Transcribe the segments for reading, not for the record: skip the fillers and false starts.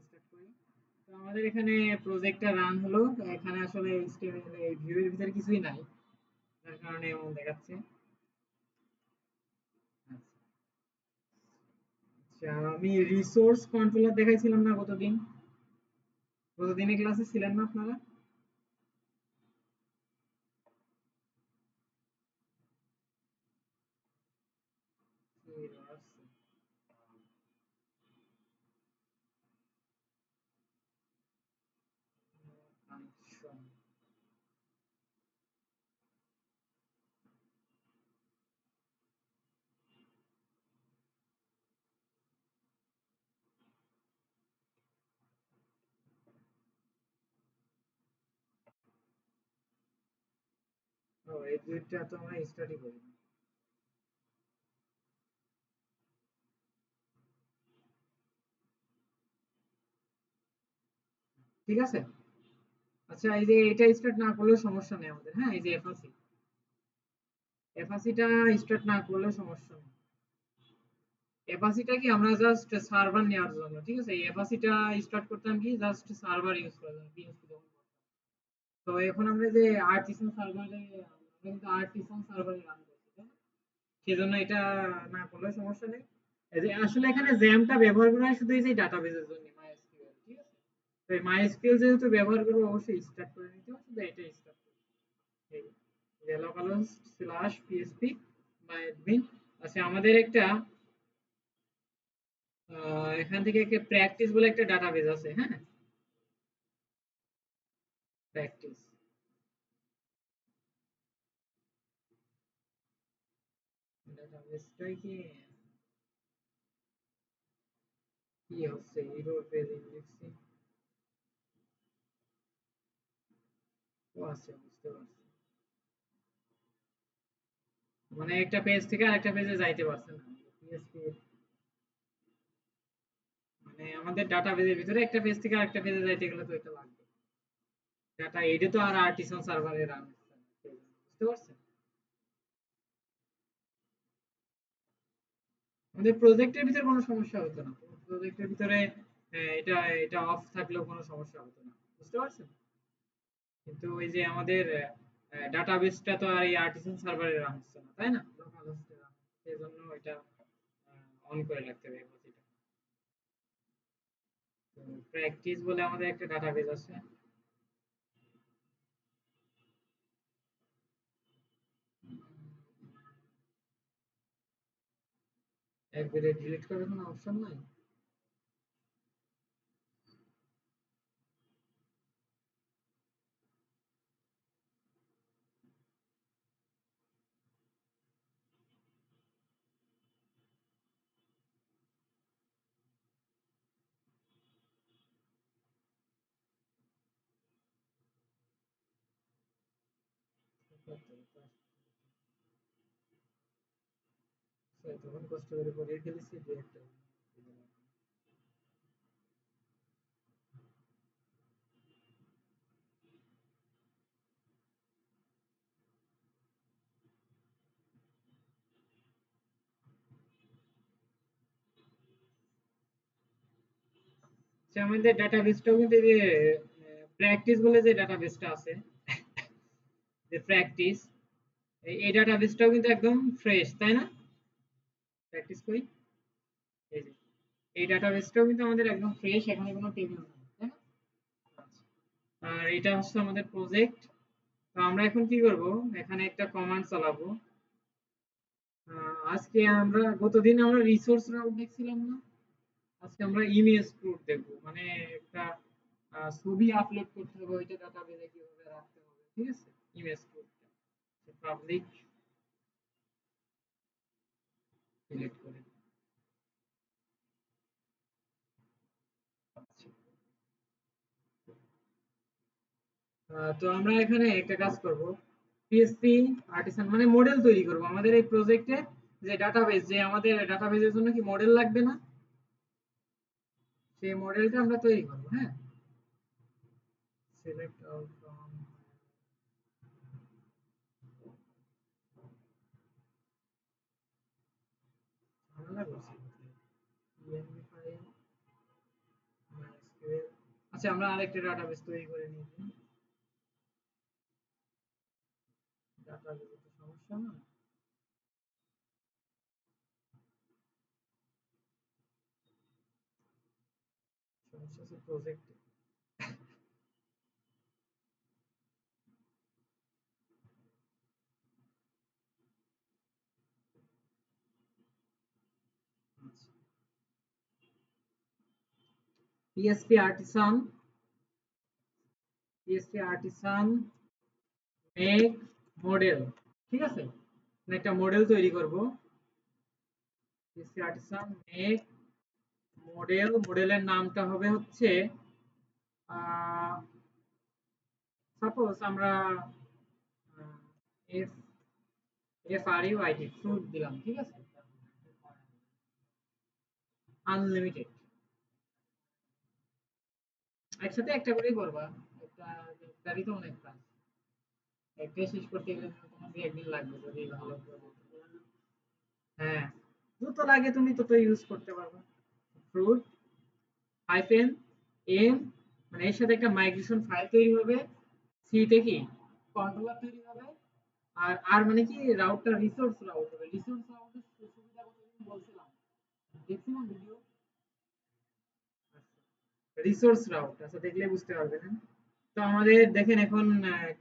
Start করি। তো আমাদের এখানে প্রজেক্টটা রান হলো। তো এখানে আসলে HTML এই ভিউ এর ভিতরে কিছুই নাই, যার কারণে এমন দেখাচ্ছে। আচ্ছা, আমি রিসোর্স কন্ট্রোলার দেখাইছিলাম না গতদিন? গতদিনের ক্লাসে ছিলেন না আপনারা? ফাংশন। ও, এই দুইটা তো আমরা স্টাডি করি। ঠিক আছে। আচ্ছা, এই যে এটা স্টার্ট না করলেও সমস্যা নেই আমাদের। হ্যাঁ, এই যে এফআসি, এফআসিটা স্টার্ট না করলেও সমস্যা নেই। এফআসিটা কি আমরা জাস্ট সার্ভার নেওয়ার জন্য, ঠিক আছে? এই এফআসিটা স্টার্ট করতাম কি জাস্ট সার্ভার ইউজ করার জন্য, PHP যখন করতাম। তো এখন আমরা যে আর্টিসান সার্ভারে, আমরা কিন্তু আর্টিসান সার্ভারে রান করছি, তাই না? সেজন্য এটা না করলে সমস্যা নেই। এই যে আসলে এখানে জ্যামটা ব্যবহার করা হয় শুধু এই যে ডাটাবেসের জন্য, MySQL, ঠিক আছে? তো এই MySQL যেহেতু ব্যবহার করবো, অবশ্যই স্টার্ট করে নিতে হবে, শুধু এটা স্টার্ট করতে হবে। এই localhost/php বা admin। আচ্ছা, আমাদের একটা এখান থেকে একটা প্র্যাকটিস বলে একটা ডাটাবেস আছে, হ্যাঁ? প্র্যাকটিস ডাটাবেসটাই কি কি হচ্ছে, এরর পেজ ইন্ডেক্সিং। ও আচ্ছা, বুঝতে পারছি। মানে একটা পেজ থেকে আরেকটা পেজে যাইতে পারছে না পিএসপি। মানে আমাদের ডাটাবেসের ভিতরে একটা পেজ থেকে আরেকটা পেজে যাইতে গেলে তো এটা লাগবে ডাটা। এটা তো আর আর্টিসান সার্ভারে রান হচ্ছে না, বুঝতে পারছেন? আমাদের প্রজেক্টের ভিতরে কোনো সমস্যা হতো না। প্রজেক্টের ভিতরে এটা এটা অফ থাকলেও কোনো সমস্যা হতো না, বুঝতে পারছেন? কিন্তু ওই যে আমাদের ডাটাবেসটা তো আর এই আর্টিসান সার্ভারে রান হচ্ছে না, তাই না? লোকাল হোস্টে রান, সেজন্য এটা অন করে রাখতে হবে এমসিটা। তো প্র্যাকটিস বলে আমাদের একটা ডাটাবেস আছে। একবারে ডিলিট করার কোনো অপশন নাই? তখন কষ্ট করে পড়িয়ে ফেলেছি দু একটা। আচ্ছা, আমাদের ডাটাবেসটাও কিন্তু এই যে প্র্যাকটিস বলে যে ডাটাবেসটা আছে, যে প্র্যাকটিস, এই ডাটাবেসটাও কিন্তু একদম ফ্রেশ, তাই না? প্র্যাকটিস করি, এই যে এই ডাটাবেসটাও কিন্তু আমাদের একদম ফ্রেশ, এখানে কোনো টেবিল নেই, তাই না? আচ্ছা। আর এটা হচ্ছে আমাদের প্রজেক্ট। তো আমরা এখন কি করব, এখানে একটা কমান্ড চালাবো। আজকে আমরা, গতদিন আমরা রিসোর্স রাউট দেখছিলাম না? আজকে আমরা ইমেজ প্রুফ দেখবো। মানে একটা ছবি আপলোড করতে হবে, ওইটা ডাটাবেসে কিভাবে রাখতে হবে, ঠিক আছে? ইমেজ প্রুফটা পাবলিক সিলেক্ট করে। আচ্ছা, তো আমরা এখানে একটা কাজ করব, পিএসপি আর্টিসান মানে মডেল তৈরি করব আমাদের এই প্রজেক্টে। যে ডাটাবেস, যে আমাদের ডাটাবেসের জন্য কি মডেল লাগবে না? সেই মডেলটা আমরা তৈরি করব, হ্যাঁ? সিলেক্ট অল ফ্রম, ঝামেলা করছি কোথায়? ইএমভি ফাইল, আচ্ছা আমরা আরেকটা ডাটাবেস তৈরি করে নিই। ডাটাবেস তো সমস্যা না, সমস্যা হচ্ছে project. PSP artisan, PSP artisan make model, ঠিক আছে, একটা মডেল তৈরি করব। পিএসপি আর্টিসান মেক মডেল, মডেলের নামটা হবে হচ্ছে সাপোজ আমরা F F R U ID fruit দিলাম, ঠিক আছে, আনলিমিটেড। একসাথে একটা করেই করবা, একটা একটারই তো অনেক কাজ, একটাই শেষ করতে গেলে তোমার 2 একদিন লাগবে যদি ভালো করে বলতে পারো। হ্যাঁ, যত লাগে তুমি তত ইউজ করতে পারবে। ফ্রুট হাইফেন এম, মানে এর সাথে একটা মাইগ্রেশন ফাইল তৈরি হবে। সি তে কি কন্ট্রোলার তৈরি হবে। আর আর মানে কি রাউটটা রিসোর্স রাউট হবে। রিসোর্স রাউটের সুবিধা কতদিন বলছিলাম, দেখছিলাম ভিডিও। রিসোর্স রাউট আচ্ছা দেখলে বুঝতে পারবেন। তো আমাদের দেখেন এখন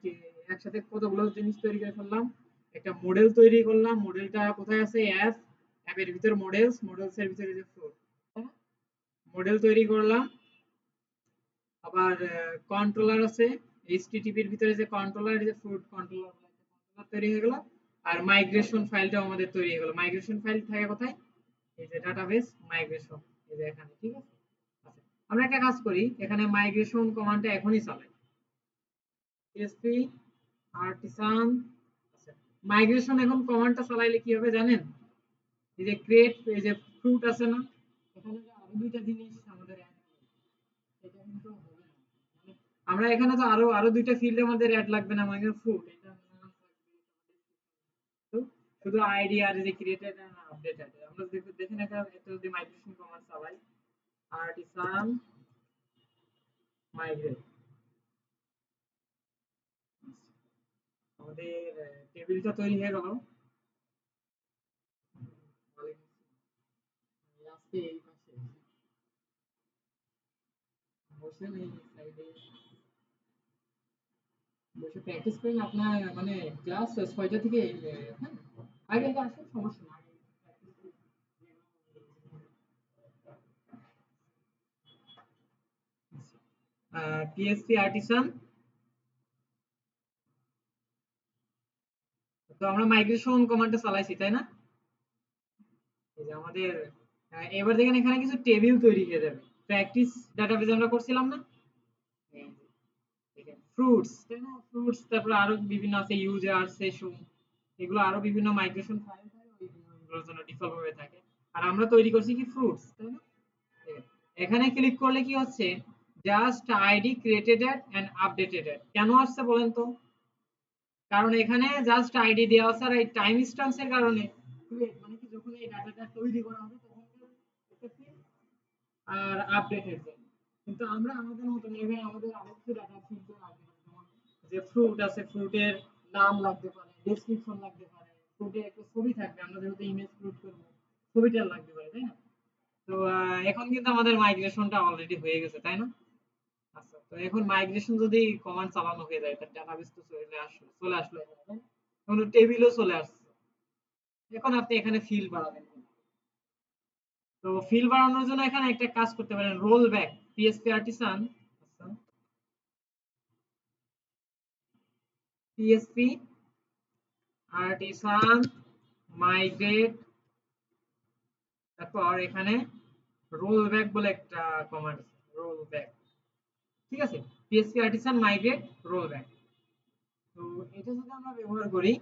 কি একসাথে কতগুলো জিনিস তৈরি করে ফেললাম। একটা মডেল তৈরি করলাম, মডেলটা কোথায় আছে, অ্যাপের ভিতর মডেলস, মডেলস এর ভিতরে যে ফ্লোর, মডেল তৈরি করলাম। আবার কন্ট্রোলার আছে, এইচটিটিপি এর ভিতরে যে কন্ট্রোলার, যে ফ্রুট কন্ট্রোলার তৈরি হয়ে গেল। আর মাইগ্রেশন ফাইলটাও আমাদের তৈরি হয়ে গেল। মাইগ্রেশন ফাইল থাকে কোথায়, এই যে ডাটাবেস মাইগ্রেশন, এই যে এখানে, ঠিক আছে। আচ্ছা আমরা একটা কাজ করি, এখানে মাইগ্রেশন কমান্ডটা এখনই চালাই। পিএসপি আর্টিসান, আচ্ছা মাইগ্রেশন এখন কমান্ডটা চালাইলে কি হবে জানেন, এই যে ক্রিয়েট, এই যে ফ্রুট আছে না, এখানে যে আরো দুইটা জিনিস আমাদের অ্যাড হবে, এটা কিন্তু হবে না। মানে আমরা এখানে তো আরো আরো দুইটা ফিল্ড আমাদের অ্যাড লাগবে না, মানে ফ্রুট এটা নাম থাকবে, তো শুধু আইডি আর যে ক্রিয়েটেড এন্ড আপডেটেড। আমরা দেখেন একটা একটা যদি মাইগ্রেশন কমান্ড চালাই, আর্টিসান মাইগ্রেট, আমাদের টেবিলটা তৈরি হয়ে গেল। আজকে এই পাশে বসে এই সাইডে বসে প্র্যাকটিস করেন আপনার, মানে ক্লাস 6টা থেকে হ্যাঁ আগে আগে আসলে সমস্যা না, আগে practice করি। পিএসপি আর্টিসান, তো আমরা মাইগ্রেশন কমান্ডটা চালাইছি তাই না, এই যে আমাদের এবার দেখেন এখানে কিছু টেবিল তৈরি হয়ে যাবে। প্র্যাকটিস ডাটাবেজ আমরা করছিলাম না, এই যে দেখেন ফ্রুটস তাই না, ফ্রুটস, তারপর আরো বিভিন্ন আছে ইউজার সেশন, এগুলো আরো বিভিন্ন মাইগ্রেশন ফাইল থাকে, ওইগুলোর জন্য ডিফল্ট ভাবে থাকে। আর আমরা তৈরি করছি কি ফ্রুটস তাই না। দেখেন, এখানে ক্লিক করলে কি হচ্ছে, just ID created and updated, কেন আসছে বলেন তো, কারণ এখানে জাস্ট আইডি দেওয়া আছে আর এই টাইম স্ট্যাম্পস এর কারণে create, মানে কি যখন এই ডাটাটা তৈরি করা হবে তখন একটা field আর আপডেটের জন্য। কিন্তু আমরা আমাদের মতন এখানে আমাদের আরেকটু ডাটা ফিল্ড লাগতে পারে, যেমন যে ফ্রুট আছে, ফ্রুটের নাম লাগতে পারে, ডেসক্রিপশন লাগতে পারে, ফ্রুটের একটা ছবি থাকবে, আমরা যেহেতু ইমেজ ফ্রুট করব, ছবিটা লাগতে পারে তাই না। তো এখন কিন্তু আমাদের মাইগ্রেশনটা অলরেডি হয়ে গেছে তাই না। আচ্ছা তো এখন মাইগ্রেশন যদি কমান্ড চালানো হয়ে যায় তার ডাটাবেস তো চলে আসলো এখানে তাই না? এখন টেবিলও চলে আসছে। এখন আপনি এখানে ফিল্ড বাড়াবেন, তো ফিল্ড বাড়ানোর জন্য এখানে একটা কাজ করতে পারেন, রোল ব্যাক পিএসপি আর্টিসান, আচ্ছা পিএসপি আর্টিসান মাইগ্রেট, তারপর এখানে রোল ব্যাক বলে একটা কমান্ড আছে, রোল ব্যাক, ঠিক আছে, PSP artisan migrate roll back. তো এটা যদি আমরা ব্যবহার করি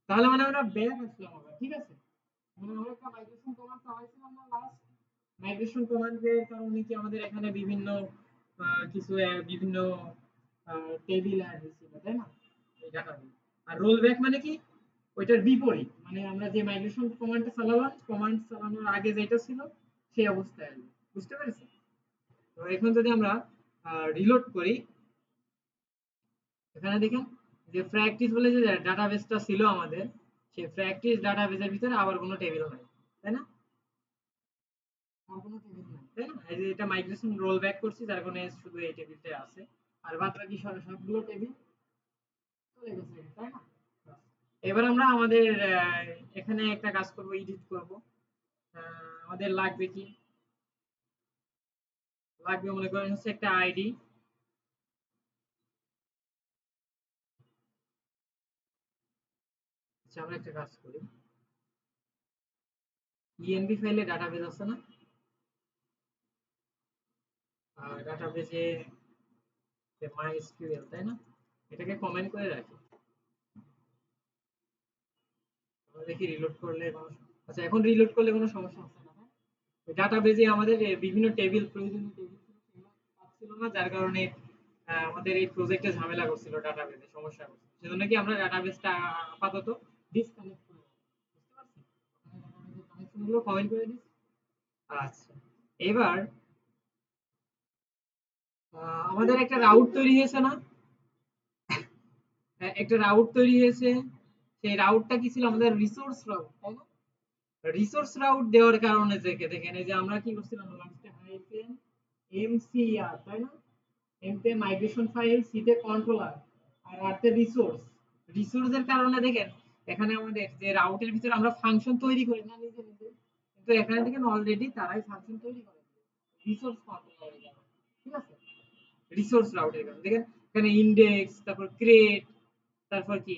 তাহলে মানে আমরা ব্যাক আসলাম আবার, ঠিক আছে, মানে আমরা একটা মাইগ্রেশন কমান্ড চালাইছিলাম না লাস্ট, মাইগ্রেশন কমান্ডের কারণে কি আমাদের এখানে বিভিন্ন কিছু বিভিন্ন টেবিল অ্যাড হয়েছিল তাই না, এই ডাটাগুলো। আর রোল ব্যাক মানে কি, ওইটার বিপরীত, মানে আমরা যে মাইগ্রেশন কমান্ডটা চালালাম, কমান্ড চালানোর আগে যেটা ছিল সেই অবস্থায় আসবে। বুঝতে পেরেছেন? তো এখন যদি আমরা রিলোড করি, এখানে দেখেন যে প্র্যাকটিস বলে যে ডাটাবেসটা ছিল আমাদের, সেই প্র্যাকটিস ডাটাবেসের ভিতরে আবার কোনো টেবিল নাই, তাই না? আর কোনো টেবিল নাই, তাই না? এই যে এটা মাইগ্রেশন রোল ব্যাক করছি, যার কারণে শুধু এই টেবিলটাই আছে, আর বাদ বাকি সবগুলো টেবিল চলে গেছে, তাই না? এবার আমরা আমাদের এখানে একটা কাজ করব, এডিট করব। আমাদের লাগবে কি? লাগবে মনে করেন হচ্ছে একটা আইডি। আচ্ছা, আমরা একটা কাজ করি, ইএনভি ফাইলে ডাটাবেস আছে না, ডাটাবেসে মাইএসকিউএল, তাই না? এটাকে কমেন্ট করে রাখি, আমরা দেখি রিলোড করলে আচ্ছা, এখন রিলোড করলে কোনো সমস্যা হচ্ছে না, হ্যাঁ? ডাটাবেজে আমাদের বিভিন্ন টেবিল, প্রয়োজনীয় টেবিল ছিল, সেগুলো পাচ্ছিল না, যার কারণে আমাদের এই প্রজেক্টে ঝামেলা করছিল, ডাটাবেজে সমস্যা করছিল, সেজন্য কি আমরা ডাটাবেসটা আপাতত ডিসকানেক্ট করে দেব। বুঝতে পারছেন? ডাটাবেজের কানেকশনগুলো কমেন্ট করে দিচ্ছি। আচ্ছা, এবার আমাদের একটা রাউট তৈরি হয়েছে না? একটা রাউট তৈরি হয়েছে, সেই রাউটটা কি ছিল? আমাদের রিসোর্স রাউট, তাই না? রিসোর্স রাউট দেওয়ার কারণে দেখে দেখেন, এই যে আমরা কি করছিলাম, লাস্টে হাইফেন এমসিআর, তাই না? এম তে মাইগ্রেশন ফাইল, সি তে কন্ট্রোলার, আর আর তে রিসোর্স। রিসোর্সের কারণে দেখেন এখানে আমাদের যে রাউটের ভিতরে আমরা ফাংশন তৈরি করি না নিজে নিজে, কিন্তু এখানে দেখেন অলরেডি তারাই ফাংশন তৈরি করে রিসোর্স কন্ট্রোলারের কারণে। ঠিক আছে? রিসোর্স রাউটের কারণে দেখেন এখানে ইনডেক্স, তারপর ক্রিয়েট, তারপর কি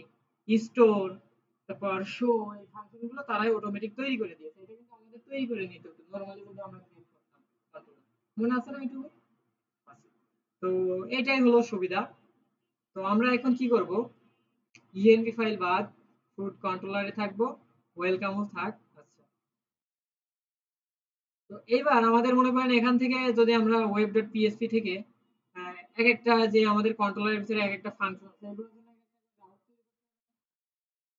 স্টোর, তারপর শো, এই ফাংশনগুলো তারাই অটোমেটিক তৈরি করে দিয়েছে। এটা কিন্তু আমাদের তৈরি করে নিতে হতো নরমালি যদি আমরা ক্রিয়েট করতাম কন্ট্রোলার। মনে আছে না এইটুকু? আচ্ছা। তো এটাই হলো সুবিধা। তো আমরা এখন কি করব, ইএনভি ফাইল বাদ ফ্রুট কন্ট্রোলারে থাকবো, ওয়েলকামও থাক। আচ্ছা, তো এবার আমাদের মনে করেন এখান থেকে যদি আমরা ওয়েব ডট পিএসপি থেকে এক একটা যে আমাদের কন্ট্রোলারের ভিতরে এক একটা ফাংশন আছে, এগুলোর জন্য এক একটা route তৈরি করতে হবে।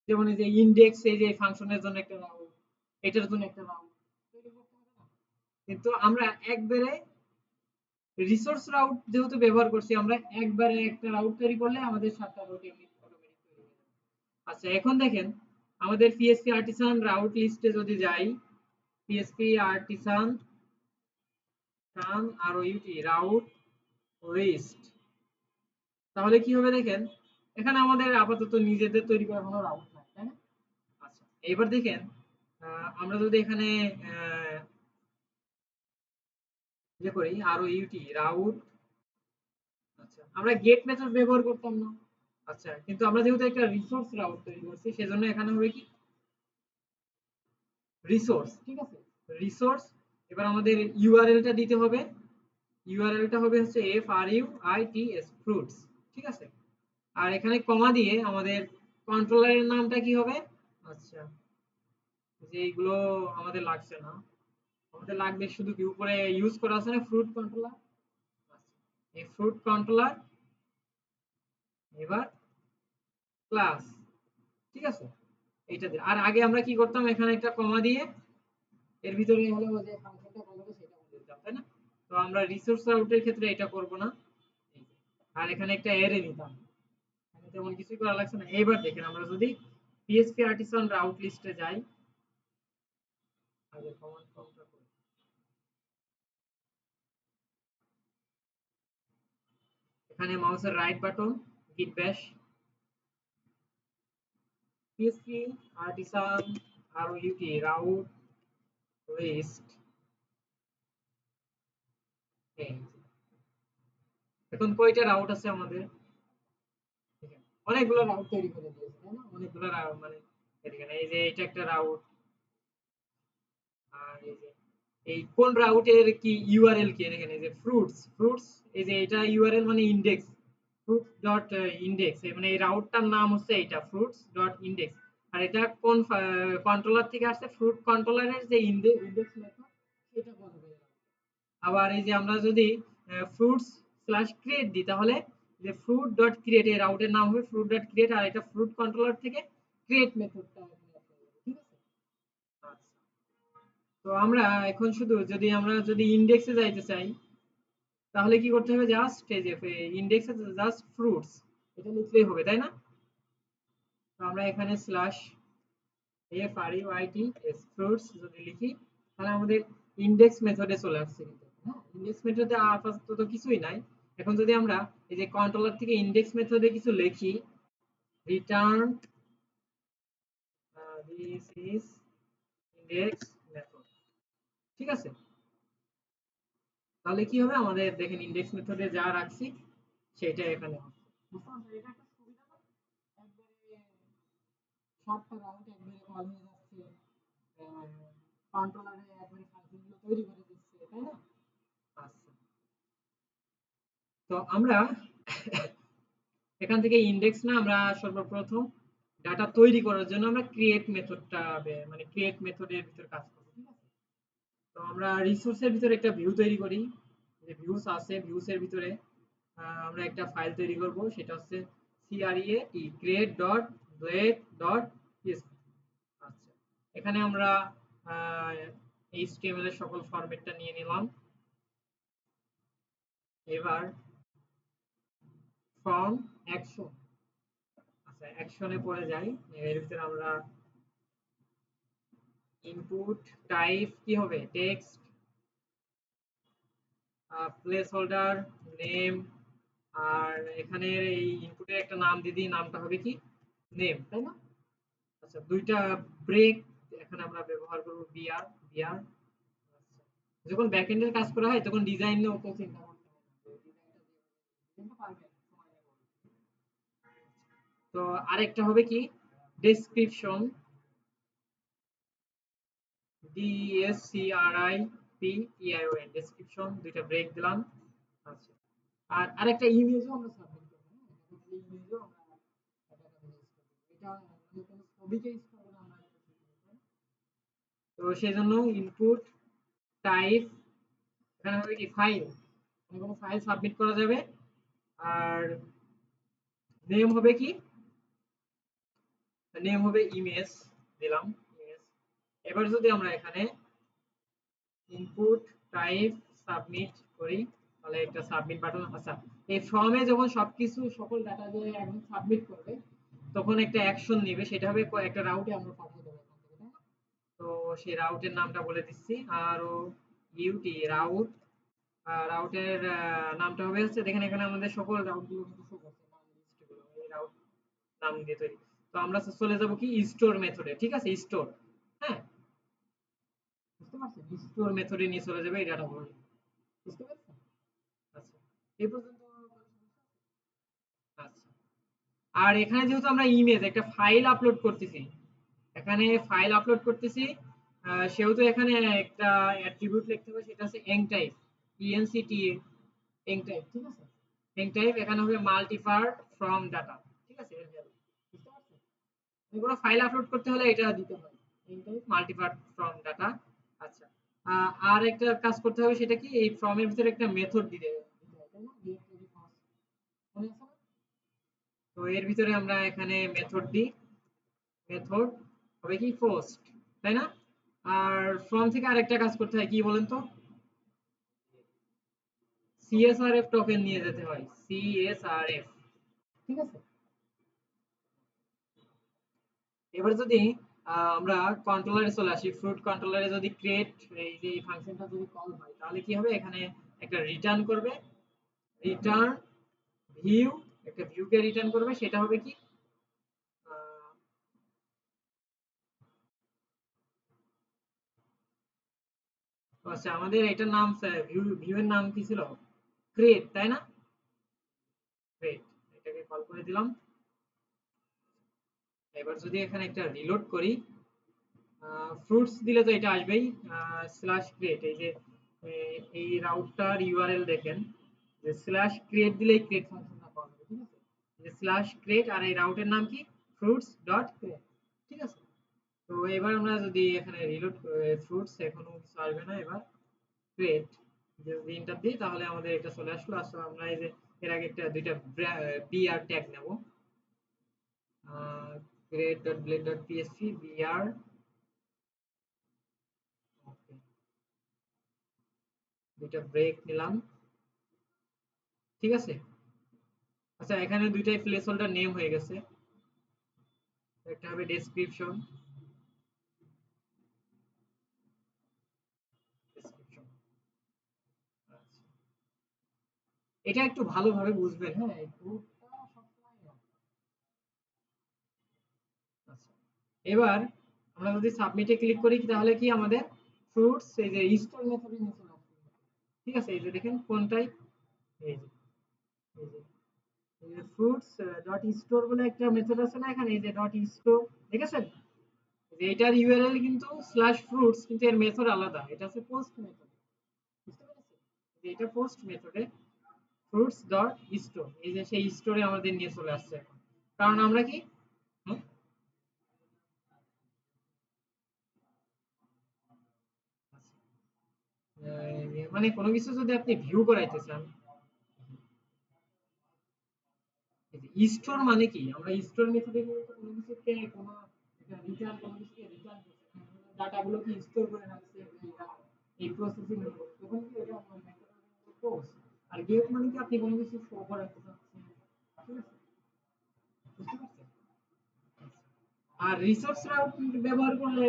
যেমন এই যে ইনডেক্স, এই যে ফাংশনের জন্য একটা রাউট, এটার জন্য একটা রাউট তৈরি করতে হবে না? কিন্তু আমরা একবারে রিসোর্স রাউট যেহেতু ব্যবহার করছি, আমরা একবারে একটা রাউট তৈরি করলে আমাদের 7টা রাউট এমনি অটোমেটিক তৈরি হয়ে যাবে। আচ্ছা, এখন দেখেন আমাদের পিএসপি আর্টিসান রাউট লিস্টে যদি যাই, পিএসপি আর্টিসান আর ইউটি রাউট লিস্ট, তাহলে কি হবে দেখেন, এখানে আমাদের আপাতত নিজেদের তৈরি করা কোনো রাউট নাই, তাই না? আচ্ছা, এবার দেখেন আমরা যদি এখানে ইয়ে করি আরো ইউটি রাউট, আচ্ছা আমরা গেট মেথড ব্যবহার করতাম না। আচ্ছা, কিন্তু আমরা যেহেতু একটা রিসোর্স রাউট তৈরি করছি, সেজন্য এখানে হবে কি রিসোর্স, ঠিক আছে? রিসোর্স, এবার আমাদের ইউআরএলটা দিতে হবে, ইউআরএলটা হবে হচ্ছে F R U I T S, fruits, ঠিক আছে? আর এখানে কমা দিয়ে আমাদের কন্ট্রোলারের নামটা কি হবে? আচ্ছা, যে এইগুলো আমাদের লাগছে না, আমাদের লাগবে শুধু কি উপরে ইউজ করা আছে না ফ্রুট কন্ট্রোলার। আচ্ছা, এই ফ্রুট কন্ট্রোলার, এবার ক্লাস, ঠিক আছে? এইটা দিয়ে, আর আগে আমরা কি করতাম, এখানে একটা কমা দিয়ে এর ভিতরে হলো যে ফাংশনটা কল হবে সেটা বলে দিতাম, তাই না? তো আমরা রিসোর্স রাউটের ক্ষেত্রে এটা করব না, এই যে। আর এখানে একটা অ্যারে নিতাম, এখানে তেমন কিছুই করা লাগছে না। এবার দেখেন আমরা যদি পিএসপি আর্টিসান রাউট লিস্টে যাই, আগে কমান্ড প্রম্পটটা করি, এখানে মাউসের রাইট বাটন, গিট ব্যাশ, পিএসপি আর্টিসান আর ইউটি রাউট লিস্ট, এখন কয়টা রাউট আছে আমাদের? দেখেন, অনেকগুলো রাউট তৈরি করে দিয়েছে, তাই না? অনেকগুলো মানে দেখেন এই যে এটা একটা রাউট, আর এই যে এই কোন রাউটের কি ইউআরএল কি দেখেন, এই যে ফ্রুটস, ফ্রুটস, এই যে এটা ইউআরএল মানে ইনডেক্স, ফ্রুটস ডট ইনডেক্স, মানে এই রাউটটার নাম হচ্ছে এটা ফ্রুটস ডট ইনডেক্স। আর এটা কোন কন্ট্রোলার থেকে আসছে? ফ্রুট কন্ট্রোলারের যে ইনডেক্স মেথড, সেটা কল হবে। আবার এই যে আমরা যদি ফ্রুটস স্ল্যাশ ক্রিয়েট দিই, তাহলে যে ফ্রুট ডট ক্রিয়েট, এই রাউটের নাম হবে ফ্রুট ডট ক্রিয়েট, আর এটা ফ্রুট কন্ট্রোলার থেকে ক্রিয়েট মেথডটা এখানে apply হবে, ঠিক আছে? আচ্ছা, তো আমরা এখন শুধু যদি ইন্ডেক্সে যাইতে চাই তাহলে কি করতে হবে, জাস্ট এই যে ইন্ডেক্সে জাস্ট ফ্রুটস এটা লিখলেই হবে, তাই না? তো আমরা এখানে স্ল্যাশ fruits ফ্রুটস যদি লিখি তাহলে আমাদের ইন্ডেক্স মেথডে চলে আসছে কিন্তু। হ্যাঁ, ইন্ডেক্স মেথডে আপাতত কিছুই নাই। এখন যদি আমরা এই যে কন্ট্রোলার থেকে ইন্ডেক্স মেথডে কিছু লিখি, return this is index method, ঠিক আছে? তাহলে কি হবে, আমাদের দেখেন ইন্ডেক্স মেথডে যা রাখছি সেটা এখানে হবে। বুঝতে পারছেন? এটা একটা সুবিধা না? একবারে সবটা রাউট একবারে কল হয়ে যাচ্ছে, কন্ট্রোলারে একবারে ফাংশনগুলো তৈরি করে দিচ্ছে, তাই না? আচ্ছা, তো আমরা এখান থেকে ইন্ডেক্স না, আমরা সর্বপ্রথম ডাটা তৈরি করার জন্য আমরা ক্রিয়েট মেথডটা মানে ক্রিয়েট মেথডের ভিতর কাজ করব, ঠিক আছে? তো আমরা রিসোর্সের ভিতরে একটা ভিউ তৈরি করি, যে ভিউস আছে ভিউসের ভিতরে আমরা একটা ফাইল তৈরি করব, সেটা হচ্ছে create.blade.php। আচ্ছা, এখানে আমরা HTML এর সকল ফরম্যাটটা নিয়ে নিলাম। এবার ফর্ম অ্যাকশন, আচ্ছা অ্যাকশনে পড়ে যাই। এর ভিতরে আমরা ইনপুট টাইপ কি হবে, টেক্সট, প্লেস হোল্ডার, নেম, আর এখানে এই ইনপুটের একটা নাম দিয়ে দিই, নামটা হবে কি, নেম, তাই না? আচ্ছা, দুইটা ব্রেক এখানে আমরা ব্যবহার করব, বিআর বিআর। আচ্ছা, যখন ব্যাকএন্ডের কাজ করা হয় তখন ডিজাইন নিয়ে অত চিন্তা করতে হয় না, ডিজাইনটা পারবেন সময় নেব। তো আরেকটা হবে কি, ডেসক্রিপশন, DESCRIPTION, ডেসক্রিপশন, দুইটা ব্রেক দিলাম। আচ্ছা, আর আরেকটা ইমেজও আমরা সাবমিট করব, হ্যাঁ, এটা ইমেজও আমরা database করব। এটা মানে কোনো ছবিকে স্টোর করে আমরা এটা শিখব, হ্যাঁ? তো সেজন্য ইনপুট টাইপ এখানে হবে কি, ফাইল, মানে কোনো ফাইল সাবমিট করা যাবে। আর নেম হবে কি, নেম হবে ইমেজ, দিলাম ইমেজ। এবার যদি আমরা এখানে ইনপুট টাইপ সাবমিট করি তাহলে একটা সাবমিট বাটন। আচ্ছা, এই ফর্মে যখন সবকিছু সকল ডাটা দিয়ে একদম সাবমিট করবে তখন একটা অ্যাকশন নেবে, সেটা হবে একটা রাউটে আমরা পাঠিয়ে দেবো এখান থেকে, তাই না? তো সেই রাউটের নামটা বলে দিচ্ছি, আর ও ইউটি রাউট। রাউটের নামটা হবে হচ্ছে, দেখেন এখানে আমাদের সকল রাউটগুলো কিন্তু শো করছে, নাম লিস্টগুলো এই রাউট নাম দিয়ে তৈরি। তো আমরা চলে যাব কি, স্টোর মেথডে, ঠিক আছে, স্টোর। হ্যাঁ, বুঝতে পারছেন, স্টোর মেথডে নিয়ে চলে যাবে এই ডাটাগুলো, বুঝতে পারছেন? আচ্ছা, এই পর্যন্ত কোনো সমস্যা আছে? আচ্ছা, আর এখানে যেহেতু আমরা ইমেজ একটা ফাইল আপলোড করতেছি, এখানে ফাইল আপলোড করতেছি, সেহেতু এখানে একটা অ্যাট্রিবিউট লিখতে হবে, সেটা হচ্ছে এংটাইপ, ENCT, এংটাইপ, ঠিক আছে? এংটাইপ এখানে হবে মাল্টিপার্ট ফ্রম ডাটা, ঠিক আছে, এর ভ্যালু, বুঝতে পারছেন? কোনো ফাইল আপলোড করতে হলে এটা দিতে হয়, এংটাইপ মাল্টিপার্ট ফ্রম ডাটা। আচ্ছা, আর একটা কাজ করতে হবে, সেটা কি, এই ফর্ম এর ভিতরে একটা মেথড দিতে হয়, তাই না? গেট রেডি ফার্স্ট, মনে আছে না? তো এর ভিতরে আমরা এখানে মেথড দিই, মেথড হবে কি, পোস্ট, তাই না? আর ফর্ম থেকে আরেকটা কাজ করতে হয়, কি বলেন তো, CSRF টোকেন নিয়ে যেতে হয়, CSRF, ঠিক আছে? এবার যদি আমরা কন্ট্রোলারে চলে আসি, ফ্রুট কন্ট্রোলারে যদি ক্রিয়েট এই যে ফাংশনটা যদি কল হয় তাহলে কি হবে, এখানে একটা রিটার্ন করবে, রিটার্ন ভিউ, একটা ভিউকে রিটার্ন করবে, সেটা হবে কি, আহ, আচ্ছা আমাদের এটার নাম, ভিউ এর নাম কি ছিল, ক্রিয়েট, তাই না? ক্রিয়েট, এটাকে কল করে দিলাম। এবার যদি এখানে একটা রিলোড করি, ফ্রুটস দিলে তো এটা আসবেই, স্ল্যাশ ক্রিয়েট, এই যে এই রাউটটার ইউআরএল দেখেন, যে স্ল্যাশ ক্রিয়েট দিলেই ক্রিয়েট ফাংশনটা কল হবে, ঠিক আছে? যে স্ল্যাশ ক্রিয়েট, আর এই রাউটের নাম কি, ফ্রুটস ডট ক্রিয়েট, ঠিক আছে? তো এবার আমরা যদি এখানে রিলোড, ফ্রুটস এখনো কিছু আসবে না, এবার ক্রিয়েট যদি এন্টার দিই তাহলে আমাদের এটা চলে আসলো। আসলে আমরা এই যে এর আগে একটা দুইটা বিআর ট্যাগ নেব, create.blade.php br, দুইটা ব্রেক নিলাম, ঠিক আছে। আচ্ছা এখানে দুইটাই প্লেস হোল্ডার নেম হয়ে গেছে, একটা হবে ডেসক্রিপশন, ডেসক্রিপশন। আচ্ছা এটা একটু ভালোভাবে বুঝবেন, হ্যাঁ এই গ্রুপটা সবসময় না। আচ্ছা এবার আমরা যদি সাবমিটে ক্লিক করি তাহলে কি আমাদের ফ্রুটস এই যে স্টোর মেথডে নিয়ে চলে আসবে, ঠিক আছে। এই যে দেখেন কোনটাই, এই যে এই যে ফ্রুটস ডট স্টোর বলে একটা মেথড আছে না এখানে, এই যে ডট স্টোর দেখেছেন, যে এটার ইউআরএল কিন্তু স্ল্যাশ ফ্রুটস, কিন্তু এর মেথড আলাদা, এটা হচ্ছে পোস্ট মেথড, বুঝতে পেরেছেন। যে এটা পোস্ট মেথডে ফ্রুটস ডট স্টোর, এই যে সেই স্টোরে আমাদের নিয়ে চলে আসছে এখন, কারণ আমরা কি হুম, মানে কোনো কিছু যদি আপনি ভিউ করাইতে চান, স্টোর মানে কি আমরা স্টোর মেথডে কিন্তু কোনো কিছুকে কোনো রিটার্ন, কোনো কিছুকে রিটার্ন করতে ডাটাগুলো কি স্টোর করে রাখছে এই প্রসেসিং হলো, তখন কি এটা মেথড পোস্ট। আর গেট মানে কি আপনি কোনো কিছু শো করাতে চাচ্ছেন, ঠিক আছে, বুঝতে পারছেন। আর রিসোর্স রাউট ব্যবহার করলে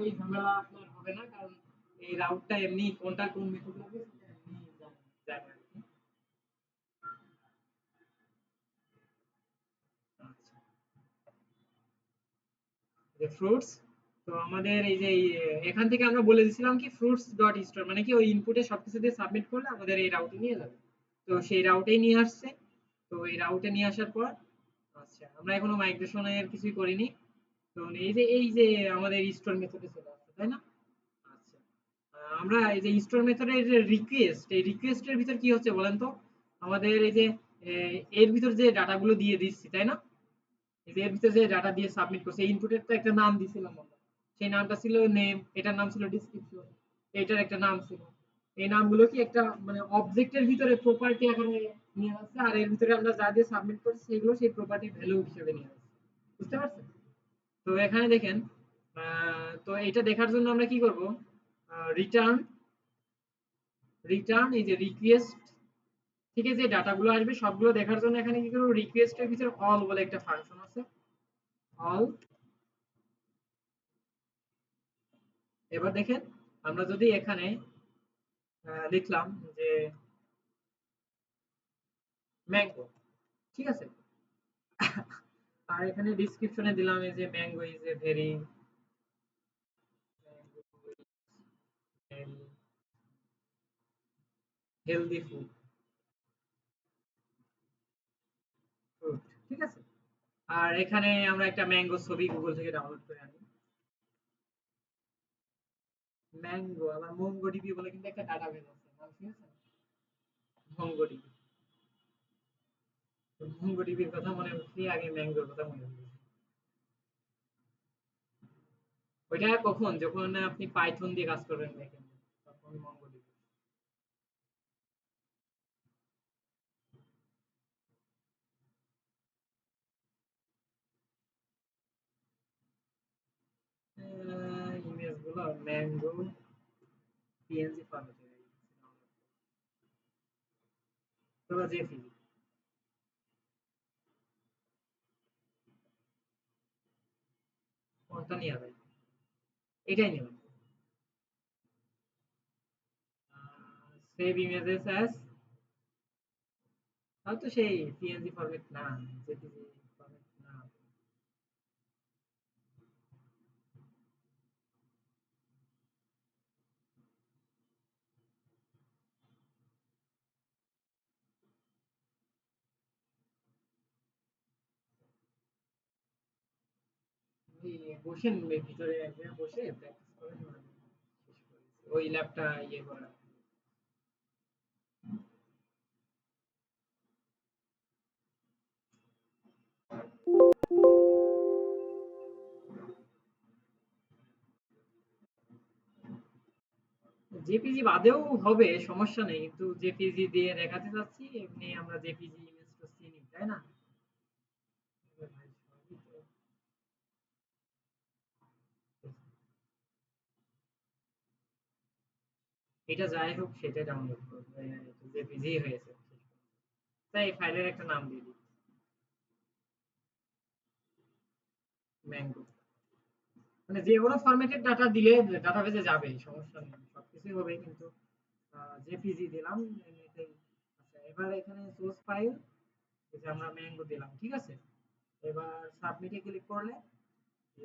এই ঝামেলা আপনার হবে না, কারণ এই রাউটটা এমনি কোনটা কোন মেথড লাগবে সেটা এমনি জানে আর কি। আচ্ছা যে ফ্রুটস, তো আমাদের এই যে এখান থেকে আমরা বলে দিছিলাম কি ফ্রুটস ডট স্টোর মানে কি ওই ইনপুটে সবকিছু দিয়ে সাবমিট করলে আমাদের এই রাউটে নিয়ে যাবে, তো সেই রাউটেই নিয়ে আসছে। তো এই রাউটে নিয়ে আসার পর আচ্ছা আমরা এখনো মাইগ্রেশনের কিছুই করিনি, তো এই যে আমাদের স্টোর মেথডে চলে আসছে তাই না। আচ্ছা আমরা এই যে স্টোর মেথডের যে রিকোয়েস্ট, এই রিকোয়েস্টের ভিতর কি হচ্ছে বলেন তো, আমাদের এই যে এর ভিতর যে ডাটাগুলো দিয়ে দিচ্ছি তাই না, এই যে এর ভিতর যে ডাটা দিয়ে সাবমিট করছে ইনপুটের তো একটা নাম দিছিলাম আমরা, সেই নামটা ছিল নেম, এটার নাম ছিল ডেসক্রিপশন, এটার একটা নাম ছিল, এই নামগুলো কি একটা মানে অবজেক্টের ভিতরে প্রপার্টি আকারে নিয়ে আসছে, আর এর ভিতরে আমরা যা দিয়ে সাবমিট করছি সেগুলো সেই প্রপার্টি ভ্যালু হিসেবে নিয়ে আসছে, বুঝতে পারছেন। তো এখানে দেখেন তো এটা দেখার জন্য আমরা কি করব, রিটার্ন, রিটার্ন এই যে রিকোয়েস্ট থেকে যে ডাটাগুলো আসবে সবগুলো দেখার জন্য এখানে কি করব, রিকোয়েস্টের ভিতরে অল বলে একটা ফাংশন আছে, অল। এবার দেখেন আমরা যদি এখানে লিখলাম যে ম্যাঙ্গো, ঠিক আছে, আর এখানে ডিসক্রিপশনে দিলাম এই যে mango is a very healthy food, fruit, ঠিক আছে। আর এখানে আমরা একটা ম্যাঙ্গো ছবি গুগল থেকে ডাউনলোড করে আনি, ম্যাঙ্গো আবার মঙ্গোডিবি বলে কিন্তু একটা ডাটাবেস আছে, নাম শুনেছেন, মঙ্গোডিবি। মঙ্গোডিবির কথা মনে হচ্ছে আগে ম্যাঙ্গোর কথা মনে হচ্ছে, ওইটা কখন যখন আপনি পাইথন দিয়ে কাজ করবেন দেখেন তখন মঙ্গোডিবি। ইমেজ গুলো ম্যাঙ্গো পিএনজি ফরম্যাটে তোরা জেপিজি, কোনটা নিয়ে যাবে, এটাই নেবেন। সেভ ইমেজেস অ্যাজ, হয়তো সেই পিএনজি ফরম্যাট না, জেপিজি ফরম্যাট না। ওই বসেন ভিতরে বসে প্র্যাকটিস করেন না, শেষ করে দিচ্ছি। ওই ল্যাবটা ইয়ে করা, জেপিজি বাদেও হবে সমস্যা নেই, কিন্তু জেপিজি দিয়ে দেখাতে চাচ্ছি, এমনি আমরা জেপিজি ইমেজ তো চিনি তাই না। ভাই সবই তো এটা যাই হোক সেটা ডাউনলোড করবে, জেপিজি হয়েছে, তাই এই ফাইলের একটা নাম দিয়ে দিই ম্যাঙ্গো। মানে যে কোনো ফরম্যাটের ডাটা দিলে ডাটাবেজে যাবে, সমস্যা নেই, সবকিছুই হবে, কিন্তু জেপিজি দিলাম এমনিতেই। আচ্ছা, এবার এখানে সোর্স ফাইল, এই যে আমরা ম্যাঙ্গো দিলাম, ঠিক আছে। এবার সাবমিটে ক্লিক করলে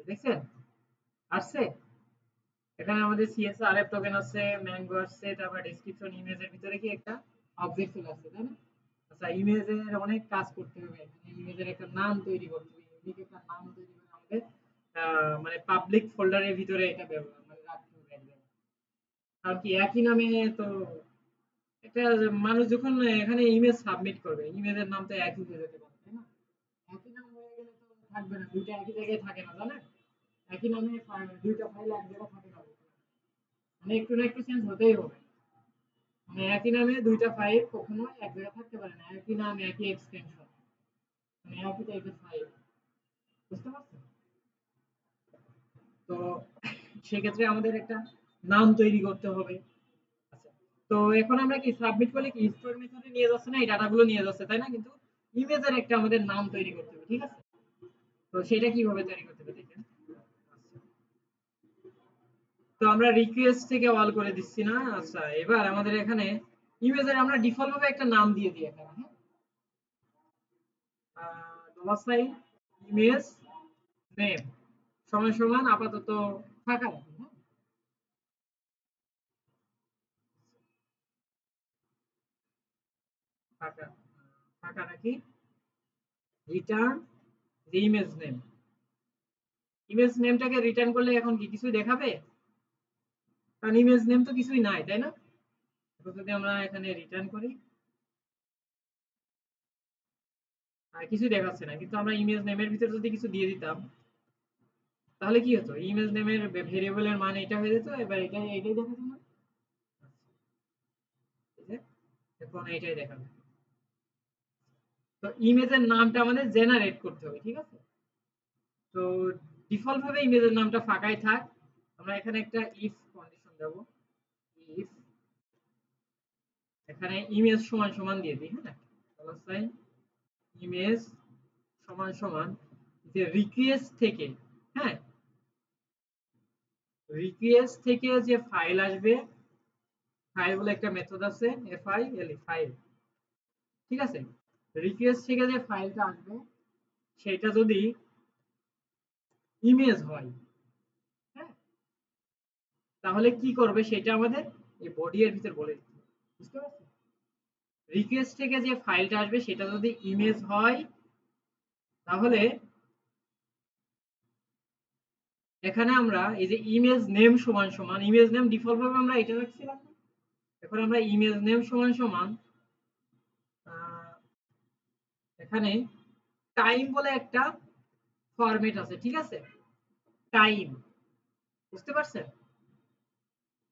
দেখছেন আসছে, এখানে আমাদের সিএসআরএফ টোকেন আছে, ম্যাঙ্গো আসছে, তারপর ডেসক্রিপশন ইমেজের ভিতরে কি একটা অবজেক্ট চলে আসছে, তাই না? আচ্ছা, ইমেজের অনেক কাজ করতে হবে, এখানে ইমেজের একটা নাম তৈরি করতে হবে, ইউনিক একটা নাম তৈরি করে আমাদের মানে পাবলিক ফোল্ডারের ভিতরে এটা ব্যবহার মানে রাখতে হবে এক জায়গায়। আর কি একই নামে তো একটা মানুষ যখন এখানে ইমেজ সাবমিট করবে, ইমেজের নাম তো একই হয়ে যেতে পারে, তাই না? একই নাম হয়ে গেলে তো থাকবে না, দুইটা একই জায়গায় থাকে না, জানেন? একই নামে দুইটা ফাইল এক জায়গায় থাকে না, মানে একটু না একটু চেঞ্জ হতেই হবে। মানে একই নামে দুইটা ফাইল কখনো এক জায়গায় থাকতে পারে না, একই নাম একই এক্সটেনশন, মানে একই টাইপের ফাইল, বুঝতে পারছেন? তো সেক্ষেত্রে আমাদের একটা নাম তৈরি করতে হবে। আচ্ছা, তো এখন আমরা কি সাবমিট করলে কি স্টোর মেথডে নিয়ে যাচ্ছে না, এই ডাটাগুলো নিয়ে যাচ্ছে, তাই না? কিন্তু ইমেজের একটা আমাদের নাম তৈরি করতে হবে, ঠিক আছে? তো সেটা কিভাবে তৈরি করতে হবে দেখেন। আচ্ছা, তো আমরা রিকোয়েস্ট থেকে অল করে দিচ্ছি না। আচ্ছা, এবার আমাদের এখানে ইমেজের আমরা ডিফল্ট ভাবে একটা নাম দিয়ে দিই এখানে, হ্যাঁ, ডলার সাইন ইমেজ নেম সমান সমান আপাতত ফাঁকা রাখি, হ্যাঁ, ফাঁকা ফাঁকা রাখি। রিটার্ন যে ইমেজ নেম, ইমেজ নেমটাকে রিটার্ন করলে এখন কি কিছুই দেখাবে? কারণ ইমেজ নেম তো কিছুই নাই, তাই না? এখন যদি আমরা এখানে রিটার্ন করি, আর কিছুই দেখাচ্ছে না, কিন্তু আমরা ইমেজ নেমের ভিতরে যদি কিছু দিয়ে দিতাম, তাহলে কি হতো? ইমেজ নেমের ভেরিয়েবলের মান এটা হয়ে যেত, এবার এটাই দেখাতো না। এই যে, এখন এটাই দেখাবে। তো ইমেজের নামটা আমাদের জেনারেট করতে হবে, ঠিক আছে? তো ডিফল্ট ভাবে ইমেজের নামটা ফাঁকাই থাক, আমরা এখানে একটা ইফ কন্ডিশন দেব। ইফ এখানে ইমেজ সমান সমান দিয়ে দিই, হ্যাঁ, ডলার সাইন ইমেজ সমান সমান যে রিকোয়েস্ট থেকে, হ্যাঁ, রিকোয়েস্ট থেকে যে ফাইল আসবে, ফাইল বলে একটা মেথড আছে, ফাইল ফাইল, ঠিক আছে? রিকোয়েস্ট থেকে যে ফাইলটা আসবে সেটা যদি ইমেজ হয়, হ্যাঁ, তাহলে কি করবে সেটা আমাদের এই বডি এর ভিতর বলে দিতে হবে, বুঝতে পারছেন? রিকোয়েস্ট থেকে যে ফাইলটা আসবে সেটা যদি ইমেজ হয়, তাহলে এখানে আমরা এই যে ইমেজ নেম সমান সমান, ইমেজ নেম ডিফল্ট ভাবে আমরা এটা রাখছিলাম না? এখন আমরা ইমেজ নেম সমান সমান এখানে টাইম বলে একটা ফরম্যাট আছে, ঠিক আছে? টাইম, বুঝতে পারছেন?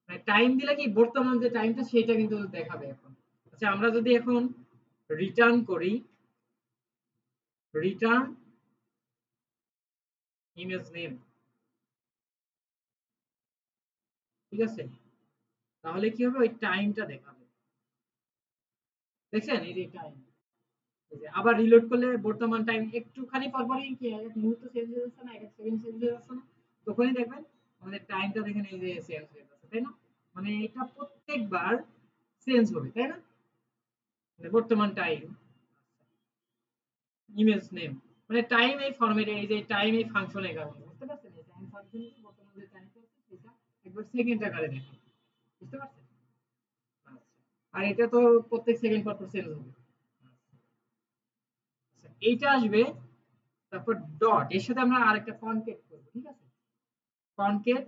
মানে টাইম দিলে কি বর্তমান যে টাইমটা সেটা কিন্তু দেখাবে এখন। আচ্ছা, আমরা যদি এখন রিটার্ন করি, রিটার্ন ইমেজ নেম, ঠিক আছে, তাহলে কি হবে? ওই টাইমটা দেখাবে, দেখছেন? এই যে টাইম, আবার রিলোড করলে বর্তমান টাইম একটুখানি পরপরই কি এক মুহূর্ত চেঞ্জ হয়ে যাচ্ছে না, এক সেকেন্ড চেঞ্জ হয়ে যাচ্ছে না, তখনই দেখবেন আমাদের টাইমটা দেখেন এই যে চেঞ্জ হয়ে যাচ্ছে, তাই না? মানে এটা প্রত্যেকবার চেঞ্জ হবে, তাই না? মানে বর্তমান টাইম ইমেজ নেম, মানে টাইম এই ফরম্যাটে, এই যে টাইম এই ফাংশনের কারণে, বুঝতে পারছেন? এই টাইম ফাংশনে বর্তমান যে টাইমটা আছে সেটা একবার সেকেন্ড আকারে দেখে, বুঝতে পারছেন? আচ্ছা, আর এটা তো প্রত্যেক সেকেন্ড পর পর চেঞ্জ হবে। আচ্ছা, এইটা আসবে, তারপর ডট এর সাথে আমরা আরেকটা কনকেট করব, ঠিক আছে? কনকেট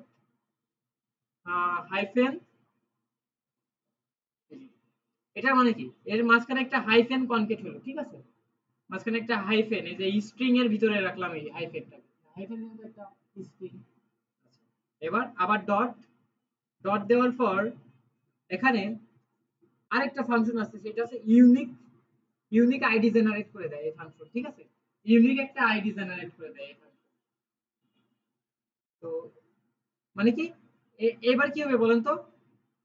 হাইফেন, এটা মানে কি, এর মাঝখানে একটা হাইফেন কনকেট হলো, ঠিক আছে? মাঝখানে একটা হাইফেন, এই যে স্ট্রিং এর ভিতরে রাখলাম এই হাইফেনটা, হাইফেন কিন্তু একটা স্ট্রিং। এবার আবার ডট, ডট দেওয়ার পর এখানে আরেকটা ফাংশন আছে, সেটা হচ্ছে ইউনিক, ইউনিক আইডি জেনারেট করে দেয় এই ফাংশন, ঠিক আছে? ইউনিক একটা আইডি জেনারেট করে দেয় এই ফাংশন। তো মানে কি, এবার কি হবে বলেন তো?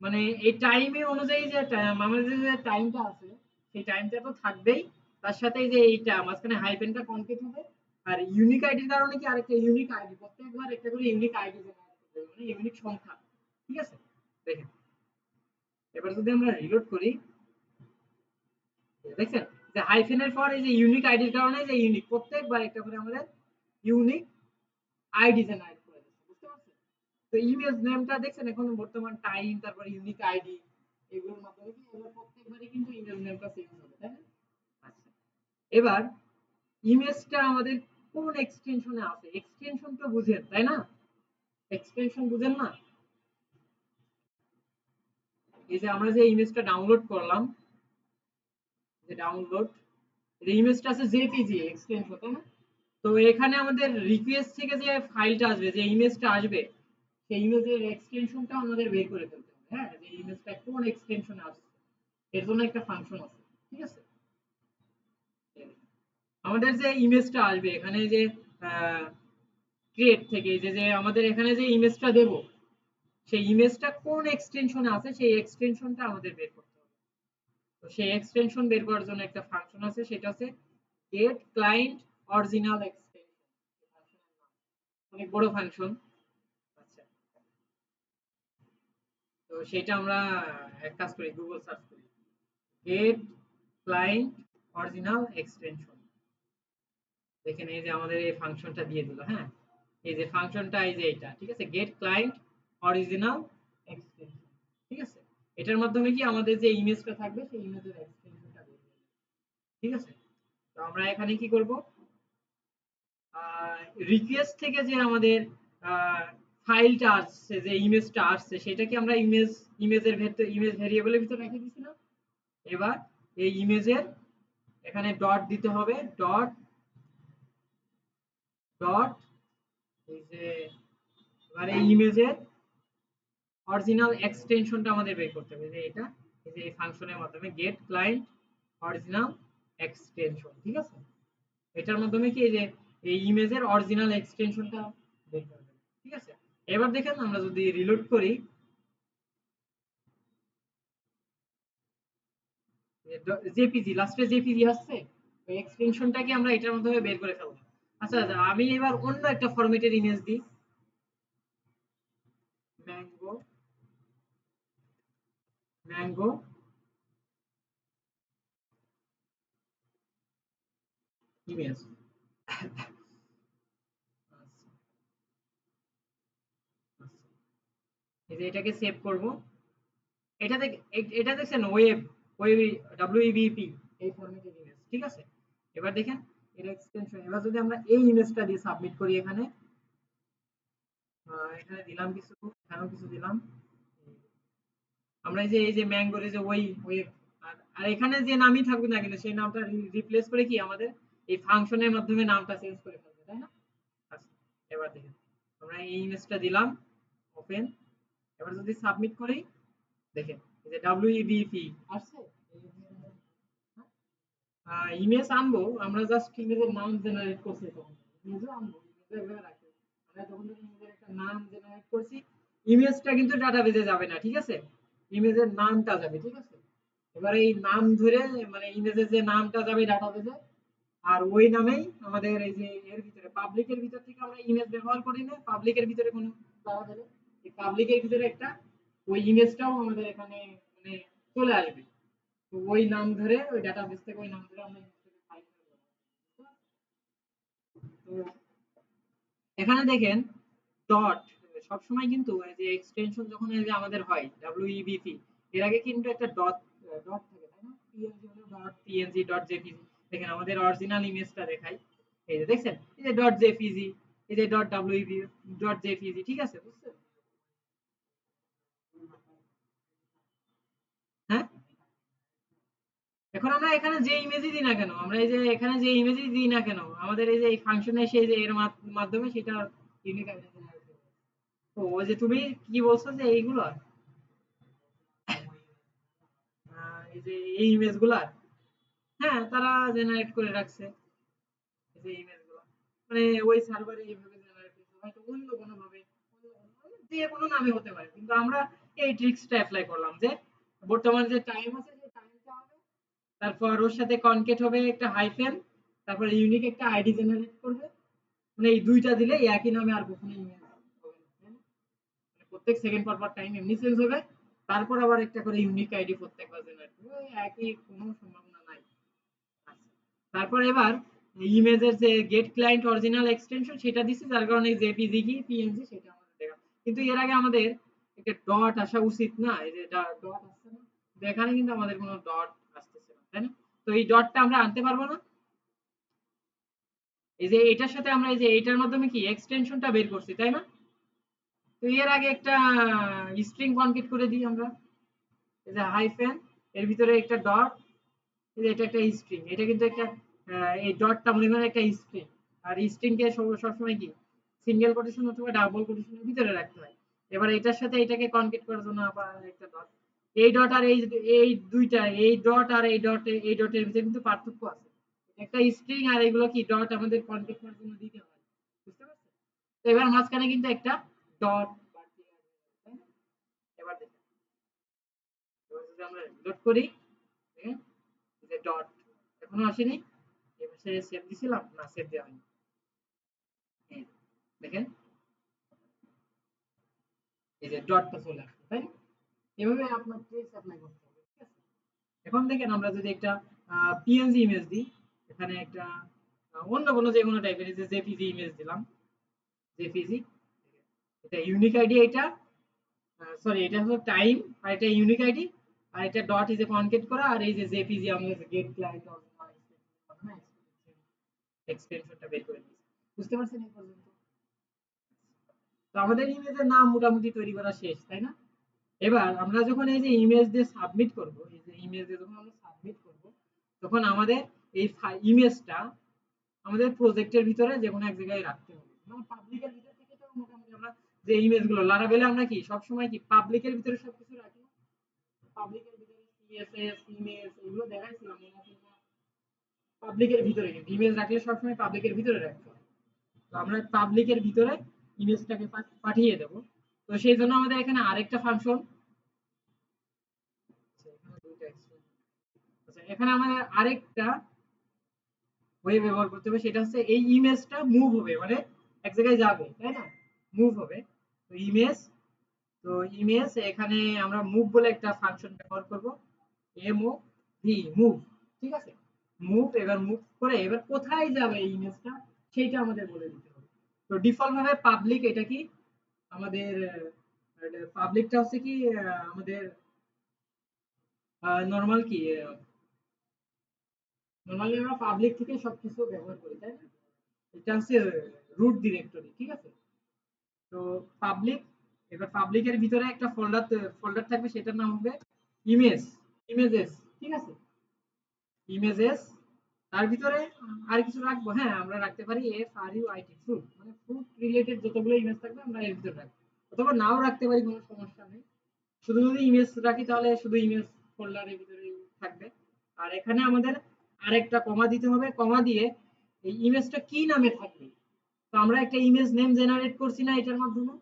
মানে এই টাইমে অনুযায়ী যে আমাদের যে টাইমটা আছে সেই টাইমটা তো থাকবেই, তার সাথে এই যে এইটা মাঝখানে হাইফেনটা কমপ্লিট হবে। আর ইউনিক আইডির কারণে কি আরেকটা ইউনিক আইডি, প্রত্যেকবার একটা করে ইউনিক আইডি জেনারেট করতে হবে, মানে ইউনিক সংখ্যা। ঠিক আছে, দেখেন এবার যদি আমরা রিলোড করি, দেখছেন যে হাইফেনের পর এই যে ইউনিক আইডির কারণে যে ইউনিক প্রত্যেকবার একটা করে আমাদের ইউনিক আইডি জেনারেট করে দিচ্ছে, বুঝতে পারছেন? তো ইমেজ নেমটা দেখছেন এখন বর্তমান টাইম, তারপরে ইউনিক আইডি, এগুলোর মাধ্যমে কি এগুলো প্রত্যেকবারই কিন্তু ইমেজ নেমটা চেঞ্জ হবে, তাই না? আচ্ছা, এবার ইমেজটা আমাদের কোন এক্সটেনশনে আছে, এক্সটেনশন তো বুঝেন তাই না? এক্সটেনশন বুঝেন না? এই যে আমরা যে ইমেজটা ডাউনলোড করলাম, যে ডাউনলোড, এই ইমেজটা আছে জেপিজি এক্সটেনশন, তাই না? তো এখানে আমাদের রিকোয়েস্ট থেকে যে ফাইলটা আসবে, যে ইমেজটা আসবে, সেই ইমেজের এক্সটেনশনটা আমাদের বের করে ফেলতে হবে। হ্যাঁ, যে ইমেজটা কোন এক্সটেনশনে আসছে এর জন্য একটা ফাংশন আছে, ঠিক আছে? আমাদের যে ইমেজটা আসবে এখানে যে ক্রিয়েট থেকে যে যে আমাদের এখানে যে ইমেজটা দেব, সেই ইমেজটা কোন এক্সটেনশনে আছে সেই এক্সটেনশনটা আমাদের বের করতে হবে। তো সেই এক্সটেনশন বের করার জন্য একটা ফাংশন আছে, সেটা হচ্ছে গেট ক্লায়েন্ট অরিজিনাল এক্সটেনশন। অনেক বড় ফাংশন। আচ্ছা, তো সেটা আমরা এক কাজ করি, গুগল সার্চ করি গেট ক্লায়েন্ট অরিজিনাল এক্সটেনশন। দেখেন এই যে আমাদের এই ফাংশনটা দিয়ে দিল। হ্যাঁ, এই যে ফাংশনটা এই যে এটা, ঠিক আছে, গেট ক্লায়েন্ট অরিজিনাল এক্সটেনশন। ঠিক আছে, এটার মাধ্যমে কি আমাদের যে ইমেজটা থাকবে সেই ইমেজের এক্সটেনশনটা বের হবে। ঠিক আছে, তো আমরা এখানে কি করব, রিকোয়েস্ট থেকে যে আমাদের ফাইলটা আসছে, যে ইমেজটা আসছে, সেটাকে আমরা ইমেজের ভেতর, ইমেজ ভেরিয়েবলের ভিতর রেখে দিছি না? এবার এই ইমেজের এখানে ডট দিতে হবে, ডট ডট এই যে এবার এই ইমেজের অরিজিনাল এক্সটেনশনটা আমাদের বের করতে হবে, যে এটা এই যে এই ফাংশনের মাধ্যমে গেট ক্লায়েন্ট অরিজিনাল এক্সটেনশন। ঠিক আছে, এটার মাধ্যমে কি এই যে এই ইমেজের অরিজিনাল এক্সটেনশনটা বের করবে। ঠিক আছে, এবার দেখেন আমরা যদি রিলোড করি, জেপিজি লাস্টে জেপিজি আসছে, ওই এক্সটেনশনটাকে আমরা এটার মাধ্যমে বের করে ফেলবো। আচ্ছা আচ্ছা, আমি এবার অন্য একটা ফরম্যাটের ইমেজ দিই, ম্যাঙ্গো, ম্যাঙ্গো ইমেজ। আচ্ছা, আচ্ছা, এই যে এটাকে সেভ করব। এটা দেখ, এটা দেখছেন ওয়েব, ওয়েব, ডব্লিউইবিপি, এই ফরম্যাটের ইমেজ। ঠিক আছে, এবার দেখেন এর এক্সটেনশন, এবার যদি আমরা এই ইমেজটা দিয়ে সাবমিট করি এখানে, এখানে দিলাম কিছু, এখানেও কিছু দিলাম, আমরা এই যে ম্যাঙ্গোর এই যে ওয়েব, আর এখানে যে নামই থাকুক না কিন্তু সেই নামটা রিপ্লেস করে কি আমাদের এই ফাংশনের মাধ্যমে নামটা চেঞ্জ করে ফেলবে, তাই না? আচ্ছা, এবার দেখেন আমরা এই ইমেজটা দিলাম, ওপেন, এবার যদি সাবমিট করি, দেখেন এই যে ডব্লিউইবিপি আসছে। ইমেজ আনবো, আমরা জাস্ট ইমেজের নাম জেনারেট করছি, তখন ইমেজও আনবো, ইমেজে এভাবে রাখি, আমরা যখন যখন ইমেজের একটা নাম জেনারেট করছি, ইমেজটা কিন্তু ডাটাবেজে যাবে না, ঠিক আছে, ইমেজের নামটা যাবে। ঠিক আছে, এবার এই নাম ধরে, মানে ইমেজের যে নামটা যাবে ডাটাবেজে, আর ওই নামেই আমাদের এই যে এর ভিতরে পাবলিকের ভিতর থেকে আমরা ইমেজ ব্যবহার করি না, পাবলিকের ভিতরে কোনো পাওয়া যাবে, এই পাবলিকের ভিতরে একটা ওই ইমেজটাও আমাদের এখানে মানে চলে আসবে। তো ওই নাম ধরে, ওই ডাটাবেস থেকে ওই নাম ধরে আমরা ইমেজটাকে ফাইল করব। তো এখানে দেখেন ডট, সবসময় কিন্তু এই যে এক্সটেনশন যখন এই যে আমাদের হয় ডব্লিউইবিপি, এর আগে কিন্তু একটা ডট, ডট থাকে, তাই না? পিএনজি হলো ডট পিএনজি ডট জেপিজি। দেখেন আমাদের অরিজিনাল ইমেজটা দেখাই, এই যে দেখছেন এই যে ডট জেপিজি, এই যে ডট ডব্লিউইবি ডট জেপিজি। ঠিক আছে, বুঝছেন? হ্যাঁ, এখন আমরা এখানে যে ইমেজই দিই না কেন, আমরা এই যে এখানে যে ইমেজই দিই না কেন, আমাদের এই যে এই ফাংশনে সেই যে এর মাধ্যমে সেটা ইউনিক আইডেন্টি জেনারেট করবে। তো ওই যে তুমি কি বলছো যে এইগুলো, এই যে এই ইমেজ গুলা, হ্যাঁ তারা জেনারেট করে রাখছে এই যে ইমেজ গুলা, মানে ওই সার্ভারে এইভাবে জেনারেট করছে, হয়তো অন্য কোনো ভাবে, যে কোনো নামে হতে পারে, কিন্তু আমরা এই ট্রিক্সটা অ্যাপ্লাই করলাম যে বর্তমান যে টাইম আছে সেই টাইমটা হবে, তারপর ওর সাথে কনকেট হবে একটা হাইফেন, তারপর ইউনিক একটা আইডি জেনারেট করবে। মানে এই দুইটা দিলে একই নামে আর কখনো ইমেজ হবে না, তাই না? মানে প্রত্যেক সেকেন্ড পর পর টাইম এমনি চেঞ্জ হবে, তারপর আবার একটা করে ইউনিক আইডি প্রত্যেকবার জেনারেট করবে, ওই একই, কোনো সম্ভাবনা নাই। আচ্ছা, তারপর এবার ইমেজের যে গেট ক্লায়েন্ট অরিজিনাল এক্সটেনশন সেটা দিছি, যার কারণে জেপিজি কি পিএনজি সেটা আমাদের দেখা, কিন্তু এর আগে আমাদের একটা ডট আসা উচিত না, এই যে ডট আসছে না, তো এখানে কিন্তু আমাদের কোনো ডট আসতেছে না, তাই না? তো এই ডটটা আমরা আনতে পারবো না। এই যে এটার সাথে আমরা এই যে এইটার মাধ্যমে কি এক্সটেনশনটা বের করছি, তাই না? তো এর আগে একটা স্ট্রিং কনকেট করে দিই আমরা, এই যে হাইফেন, এর ভিতরে একটা ডট, এই যে এটা একটা স্ট্রিং, এটা কিন্তু একটা এই ডটটা মনে করেন একটা স্ট্রিং, আর স্ট্রিং কে সবসময় কি সিঙ্গেল কোটেশন অথবা ডাবল কোটেশনের ভিতরে রাখতে হয়। এবার এটার সাথে এটাকে কনকেট করার জন্য আবার একটা ডট, এই ডট আর এই দুইটা, এই ডট আর এই ডটের ভিতরে কিন্তু পার্থক্য আছে, একটা স্ট্রিং আর এগুলো কি ডট আমাদের কনকেট করার জন্য দিতে হয়, বুঝতে পারছেন? তো এবার মাঝখানে কিন্তু একটা ডট, এবার দেখেন, এবার যদি আমরা রিলোড করি, দেখেন যে ডট এখনো আসেনি, এবার সে সেভ দিছিলাম না, সেভ দেওয়া হয়নি, এই দেখেন এই যে ডটটা চলে আসলো, তাই না? এভাবে আপনার ট্রিক্স অ্যাপ্লাই করতে হবে, ঠিক আছে? এখন দেখেন আমরা যদি একটা পিএনজি ইমেজ দিই, এখানে একটা অন্য কোনো যে কোনো টাইপের যে জেপিজি ইমেজ দিলাম, জেপিজি, এটা ইউনিক আইডি, এটা সরি এটা হলো টাইম, আর এটা ইউনিক আইডি, আর এটা ডট ইজ এ কনকেট করা, আর এই যে জেপিজি আমাদের গেট ক্লায়েন্ট এক্সটেনশনটা বের করে দিয়েছি, বুঝতে পারছেন এই পর্যন্ত? তো আমাদের ইমেজের নাম মোটামুটি তৈরি করা শেষ, তাই না? এবার আমরা যখন এই যে ইমেজ দিয়ে সাবমিট করব, এই যে ইমেজ দিয়ে যখন আমরা সাবমিট করব, তখন আমাদের এই ইমেজটা আমাদের প্রজেক্টের ভিতরে যে কোনো এক জায়গায় রাখতে হবে, মানে পাবলিকের ভিতর থেকে তো মোটামুটি আমরা যে ইমেজগুলো লারাবেলে আমরা কি সব সময় কি পাবলিকের ভিতরে সবকিছু রাখি, পাবলিকের ভিতরে সিএসএস ইমেজ এগুলো দেখাইছিলাম মনে আছে না? পাবলিকের ভিতরে কিন্তু ইমেজ রাখলে সবসময় পাবলিকের ভিতরে রাখতে হবে। তো আমরা পাবলিকের ভিতরে ইমেজটাকে পাঠিয়ে দেব। তো সেই জন্য আমাদের এখানে আরেকটা ফাংশন, আচ্ছা এখানে আমাদের আরেকটা ওয়ে ব্যবহার করতে হবে, সেটা হচ্ছে এই ইমেজটা মুভ হবে, মানে এক জায়গায় যাবে, তাই না? মুভ হবে। তো ইমেজ, তো ইমেজ এখানে আমরা মুভ বলে একটা ফাংশন ব্যবহার করব, এম ও ভি, মুভ, ঠিক আছে? মুভ, এবার মুভ করে এবার কোথায় যাবে এই ইমেজটা সেইটা আমাদের বলে দিতে হবে। তো ডিফল্ট ভাবে পাবলিক, এটা কি আমাদের পাবলিকটা হচ্ছে কি আমাদের নরমাল কি নরমালি আমরা পাবলিক থেকে সবকিছু ব্যবহার করি, তাই না? এটা হচ্ছে রুট ডিরেক্টরি, ঠিক আছে? তো পাবলিক, এবার পাবলিকের ভিতরে একটা ফোল্ডার থাকবে, সেটার নাম হবে ইমেজ, ইমেজেস, ঠিক আছে? ইমেজেস, তার ভিতরে আর কিছু রাখবো, হ্যাঁ আমরা রাখতে পারি F R U I T, fruit, মানে ফ্রুট রিলেটেড যতগুলো ইমেজ থাকবে আমরা এর ভিতরে রাখবো, অথবা নাও রাখতে পারি, কোনো সমস্যা নেই। শুধু যদি ইমেজ রাখি তাহলে শুধু ইমেজ ফোল্ডারের ভিতরেই থাকবে। আর এখানে আমাদের আরেকটা কমা দিতে হবে, কমা দিয়ে এই ইমেজটা কি নামে থাকবে, তো আমরা একটা ইমেজ নেম জেনারেট করছি না এটার মাধ্যমে,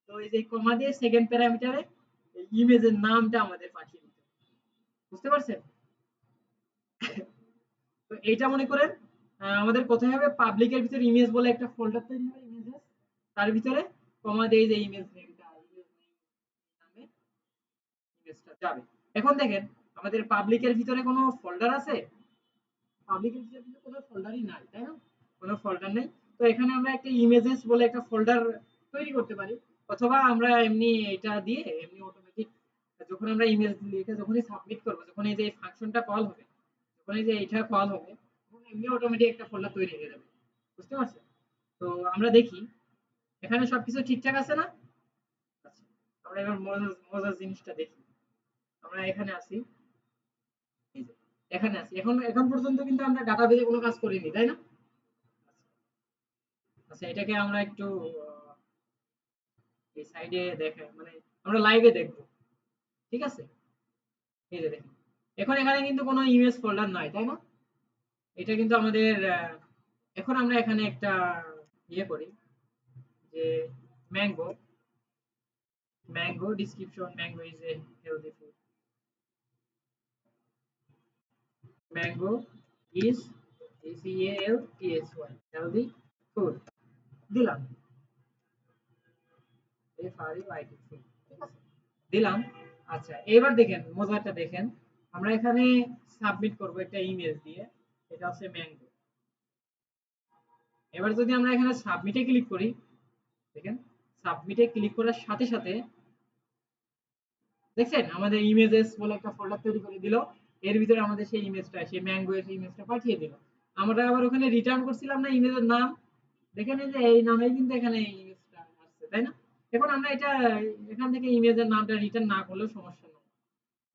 তো এই যে কমা দিয়ে সেকেন্ড প্যারামিটারে এই ইমেজের নামটা আমাদের পাঠিয়ে দিতে হবে, বুঝতে পারছেন? তো এইটা মনে করেন আমাদের কোথায় হবে, পাবলিকের ভিতরে ইমেজ বলে একটা ফোল্ডার তৈরি হবে, ইমেজেস, তার ভিতরে কমা দিয়ে যে ইমেজ নেমটা, ইমেজ নেম নামে ইমেজটা যাবে। এখন দেখেন আমাদের পাবলিকের ভিতরে কোনো ফোল্ডার আছে, পাবলিকের ভিতরে কিন্তু কোনো ফোল্ডারই নাই, তাই না? কোনো ফোল্ডার নেই। তো এখানে আমরা একটা ইমেজেস বলে একটা ফোল্ডার তৈরি করতে পারি, অথবা আমরা এমনি এটা দিয়ে এমনি অটোমেটিক যখন আমরা ইমেজ লিখে যখনই সাবমিট করব, যখন এই যে এই ফাংশনটা কল হবে, যখন এই যে এটা কল হবে, তখন এমনি অটোমেটিক একটা ফোল্ডার তৈরি হয়ে যাবে, বুঝতে পারছেন? তো আমরা দেখি এখানে সবকিছু ঠিকঠাক আছে না? আচ্ছা, আমরা এবার মজার মজার জিনিসটা দেখি। আমরা এখানে আছি, এই যে এখানে আছি, এখন এখন পর্যন্ত কিন্তু আমরা ডাটাবেজে কোনো কাজ করিনি, তাই না? আচ্ছা এটাকে আমরা একটু এই সাইডে দেখে মানে আমরা লাইভে দেখবো, ঠিক আছে? এই যে দেখেন, এখন এখানে কিন্তু কোনো ইমেজ ফোল্ডার নাই, তাই না? এটা কিন্তু আমাদের এখন আমরা এখানে একটা ইয়ে করি, যে mango, mango description, mango is a healthy food, mango is CALTHY healthy food দিলাম, FREYD ফুড, ঠিক আছে দিলাম। আচ্ছা এবার দেখেন মজাটা দেখেন, আমরা এখানে সাবমিট করব একটা ইমেজ দিয়ে, এটা হচ্ছে ম্যাঙ্গো। এবার যদি আমরা এখানে সাবমিটে ক্লিক করি, দেখেন সাবমিটে ক্লিক করার সাথে সাথে দেখছেন আমাদের ইমেজেস বলে একটা ফোল্ডার তৈরি করে দিল, এর ভিতরে আমাদের সেই ইমেজটা, সেই ম্যাঙ্গো এর ইমেজটা পাঠিয়ে দিল। আমরা আবার ওখানে রিটার্ন করছিলাম না ইমেজের নাম, দেখেন এই যে এই নামেই কিন্তু এখানে ইমেজটা আসছে, তাই না? এখন আমরা এটা এখান থেকে ইমেজের নামটা রিটার্ন না করলেও সমস্যা নেই,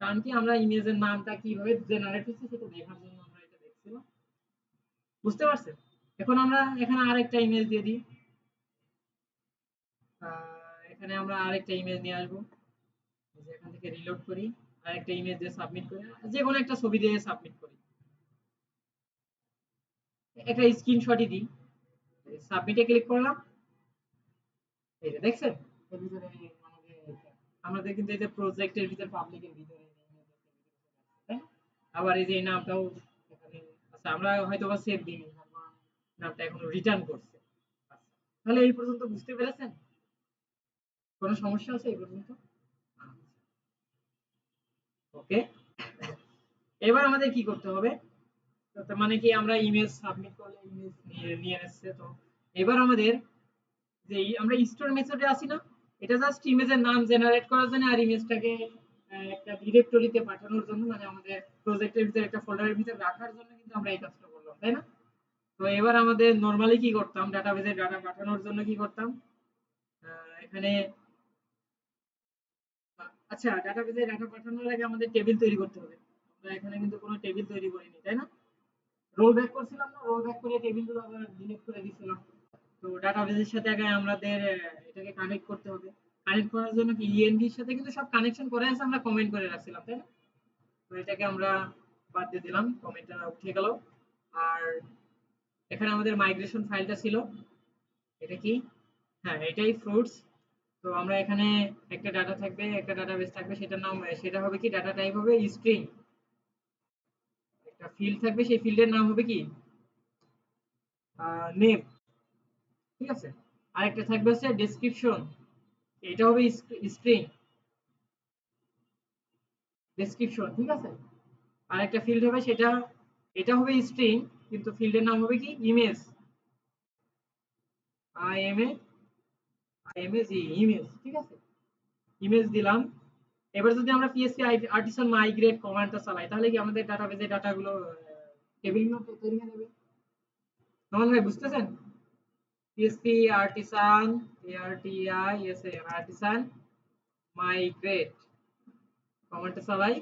কারণ কি আমরা ইমেজের নামটা কিভাবে জেনারেট হচ্ছে সেটা দেখার জন্য আমরা এটা দেখছিলাম, বুঝতে পারছেন? এখন আমরা এখানে আরেকটা ইমেজ দিয়ে দিই, এখানে আমরা আরেকটা ইমেজ নিয়ে আসবো, যে এখান থেকে রিলোড করি, আরেকটা ইমেজ দিয়ে সাবমিট করি, যে কোনো একটা ছবি দিয়ে সাবমিট করি, একটা স্ক্রিনশটই দিই, সাবমিটে ক্লিক করলাম, এই যে দেখছেন এর ভিতরে আমাদের আমাদের কিন্তু এই যে প্রজেক্টের ভিতর পাবলিকের ভিতরে তাই না? আবার এই যে এই নামটাও এখানে, আচ্ছা আমরা হয়তো বা সেভ দিইনি, তারপর নামটা এখনো রিটার্ন করছে। আচ্ছা, তাহলে এই পর্যন্ত বুঝতে পেরেছেন? কোনো সমস্যা আছে এই পর্যন্ত? ওকে, এবার আমাদের কি করতে হবে, তার মানে কি আমরা ইমেজ সাবমিট করলে ইমেজ নিয়ে নিয়ে এসেছে, তো এবার আমাদের যে আমরা স্টোর মেথডে আছি না, এটা জাস্ট ইমেজের নাম জেনারেট করার জন্য আর ইমেজটাকে একটা ডিরেক্টরিতে পাঠানোর জন্য, মানে আমাদের প্রজেক্টের ভিতরে একটা ফোল্ডারের ভিতরে রাখার জন্য কিন্তু আমরা এই কাজটা করলাম, তাই না? তো এবার আমাদের নরমালি কি করতাম, ডাটাবেজে ডাটা পাঠানোর জন্য কি করতাম, এখানে আচ্ছা ডাটাবেজে ডাটা পাঠানোর আগে আমাদের টেবিল তৈরি করতে হবে, আমরা এখানে কিন্তু কোনো টেবিল তৈরি করিনি, তাই না? রোল ব্যাক করছিলাম না, রোল ব্যাক করে টেবিলগুলো আবার ডিলিট করে দিয়েছিলাম। তো ডাটাবেসের সাথে আগে আমাদের এটাকে কানেক্ট করতে হবে, কানেক্ট করার জন্য কি ইএনভি এর সাথে কিন্তু সব কানেকশন করা আছে, আমরা কমেন্ট করে রাখছিলাম, তাই না? তো এটাকে আমরা বাদ দিয়ে দিলাম, কমেন্টটা উঠে গেল। আর এখানে আমাদের মাইগ্রেশন ফাইলটা ছিল, এটা কি, হ্যাঁ এটাই ফ্রুটস। তো আমরা এখানে একটা ডাটা থাকবে, একটা ডাটাবেস থাকবে, সেটার নাম সেটা হবে কি, ডাটা টাইপ হবে স্ট্রিং, একটা ফিল্ড থাকবে, সেই ফিল্ডের নাম হবে কি নেম, ঠিক আছে? আরেকটা থাকবে হচ্ছে ডেসক্রিপশন, এটা হবে স্ট্রিং ডেসক্রিপশন, ঠিক আছে? আরেকটা ফিল্ড হবে সেটা, এটা হবে স্ট্রিং কিন্তু ফিল্ডের নাম হবে কি image, I M A G image, ঠিক আছে? ইমেজ দিলাম। এবার যদি আমরা পিএসপি আর্টিসান মাইগ্রেট কমান্ডটা চালাই, তাহলে কি আমাদের ডাটাবেজে ডাটাগুলো টেবিলগুলো তৈরি হয়ে যাবে। নমন ভাই বুঝতেছেন? পিএসপি আর্টিসান আর্টিসান মাইগ্রেট কমান্ডটা চালাই,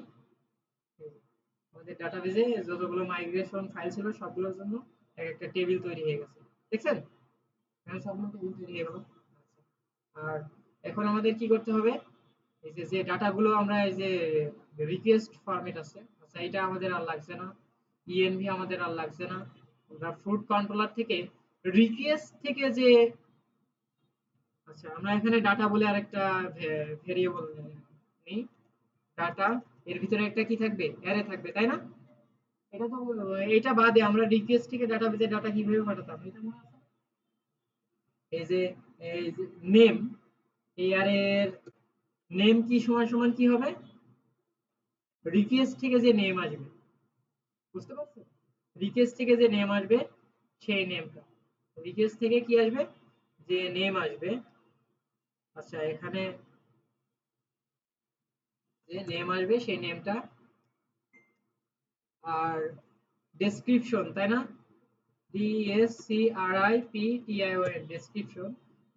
আমাদের ডাটাবেজে যতগুলো মাইগ্রেশন ফাইল ছিল সবগুলোর জন্য এক একটা টেবিল তৈরি হয়ে গেছে, দেখছেন? এখানে সবগুলো টেবিল তৈরি হয়ে গেল। আর এখন আমাদের কি করতে হবে, এই যে যে ডাটাগুলো আমরা এই যে রিকোয়েস্ট ফরম্যাট আছে, আচ্ছা এটা আমাদের আর লাগছে না, ইএনভি আমাদের আর লাগছে না, আমরা ফ্রুট কন্ট্রোলার থেকে রিকোয়েস্ট থেকে যে, আচ্ছা আমরা এখানে ডাটা বলে আরেকটা ভেরিয়েবল নেই, ডাটা এর ভিতরে একটা কি থাকবে, অ্যারে থাকবে, তাই না? এটা তো এটা বাদে আমরা রিকোয়েস্ট থেকে ডাটাবেজে ডাটা কিভাবে পাঠাতাম এটা মনে আছে? এই যে নেম, এই অ্যারের নেম কি সমান সমান কি হবে, রিকোয়েস্ট থেকে যে নেম আসবে, বুঝতে পারছেন? রিকোয়েস্ট থেকে যে নেম আসবে সেই নেমটা, রিকোয়েস্ট থেকে কি আসবে, যে নেম আসবে, আচ্ছা এখানে যে নেম আসবে সেই নেমটা, আর ডেসক্রিপশন, তাই না? DESCRIPTION description,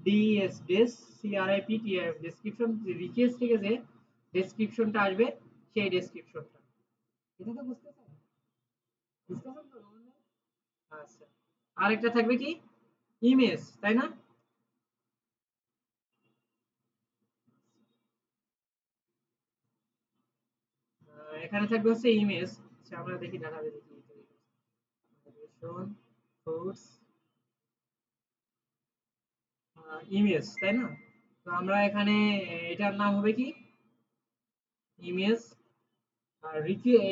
DESCRIPTION description, request থেকে যে ডেসক্রিপশনটা আসবে সেই ডেসক্রিপশনটা, এটা তো বুঝতেছেন? বুঝতেছেন তো রোহন ভাই? আচ্ছা আরেকটা থাকবে কি ইমেজ, তাই না? এখানে থাকবে হচ্ছে ইমেজ, আচ্ছা আমরা দেখি ডাটাবেসে কি তৈরি করছে, ফ্রুটস ইমেজ, তাই না? তো আমরা এখানে এটার নাম হবে কি ইমেজ। আর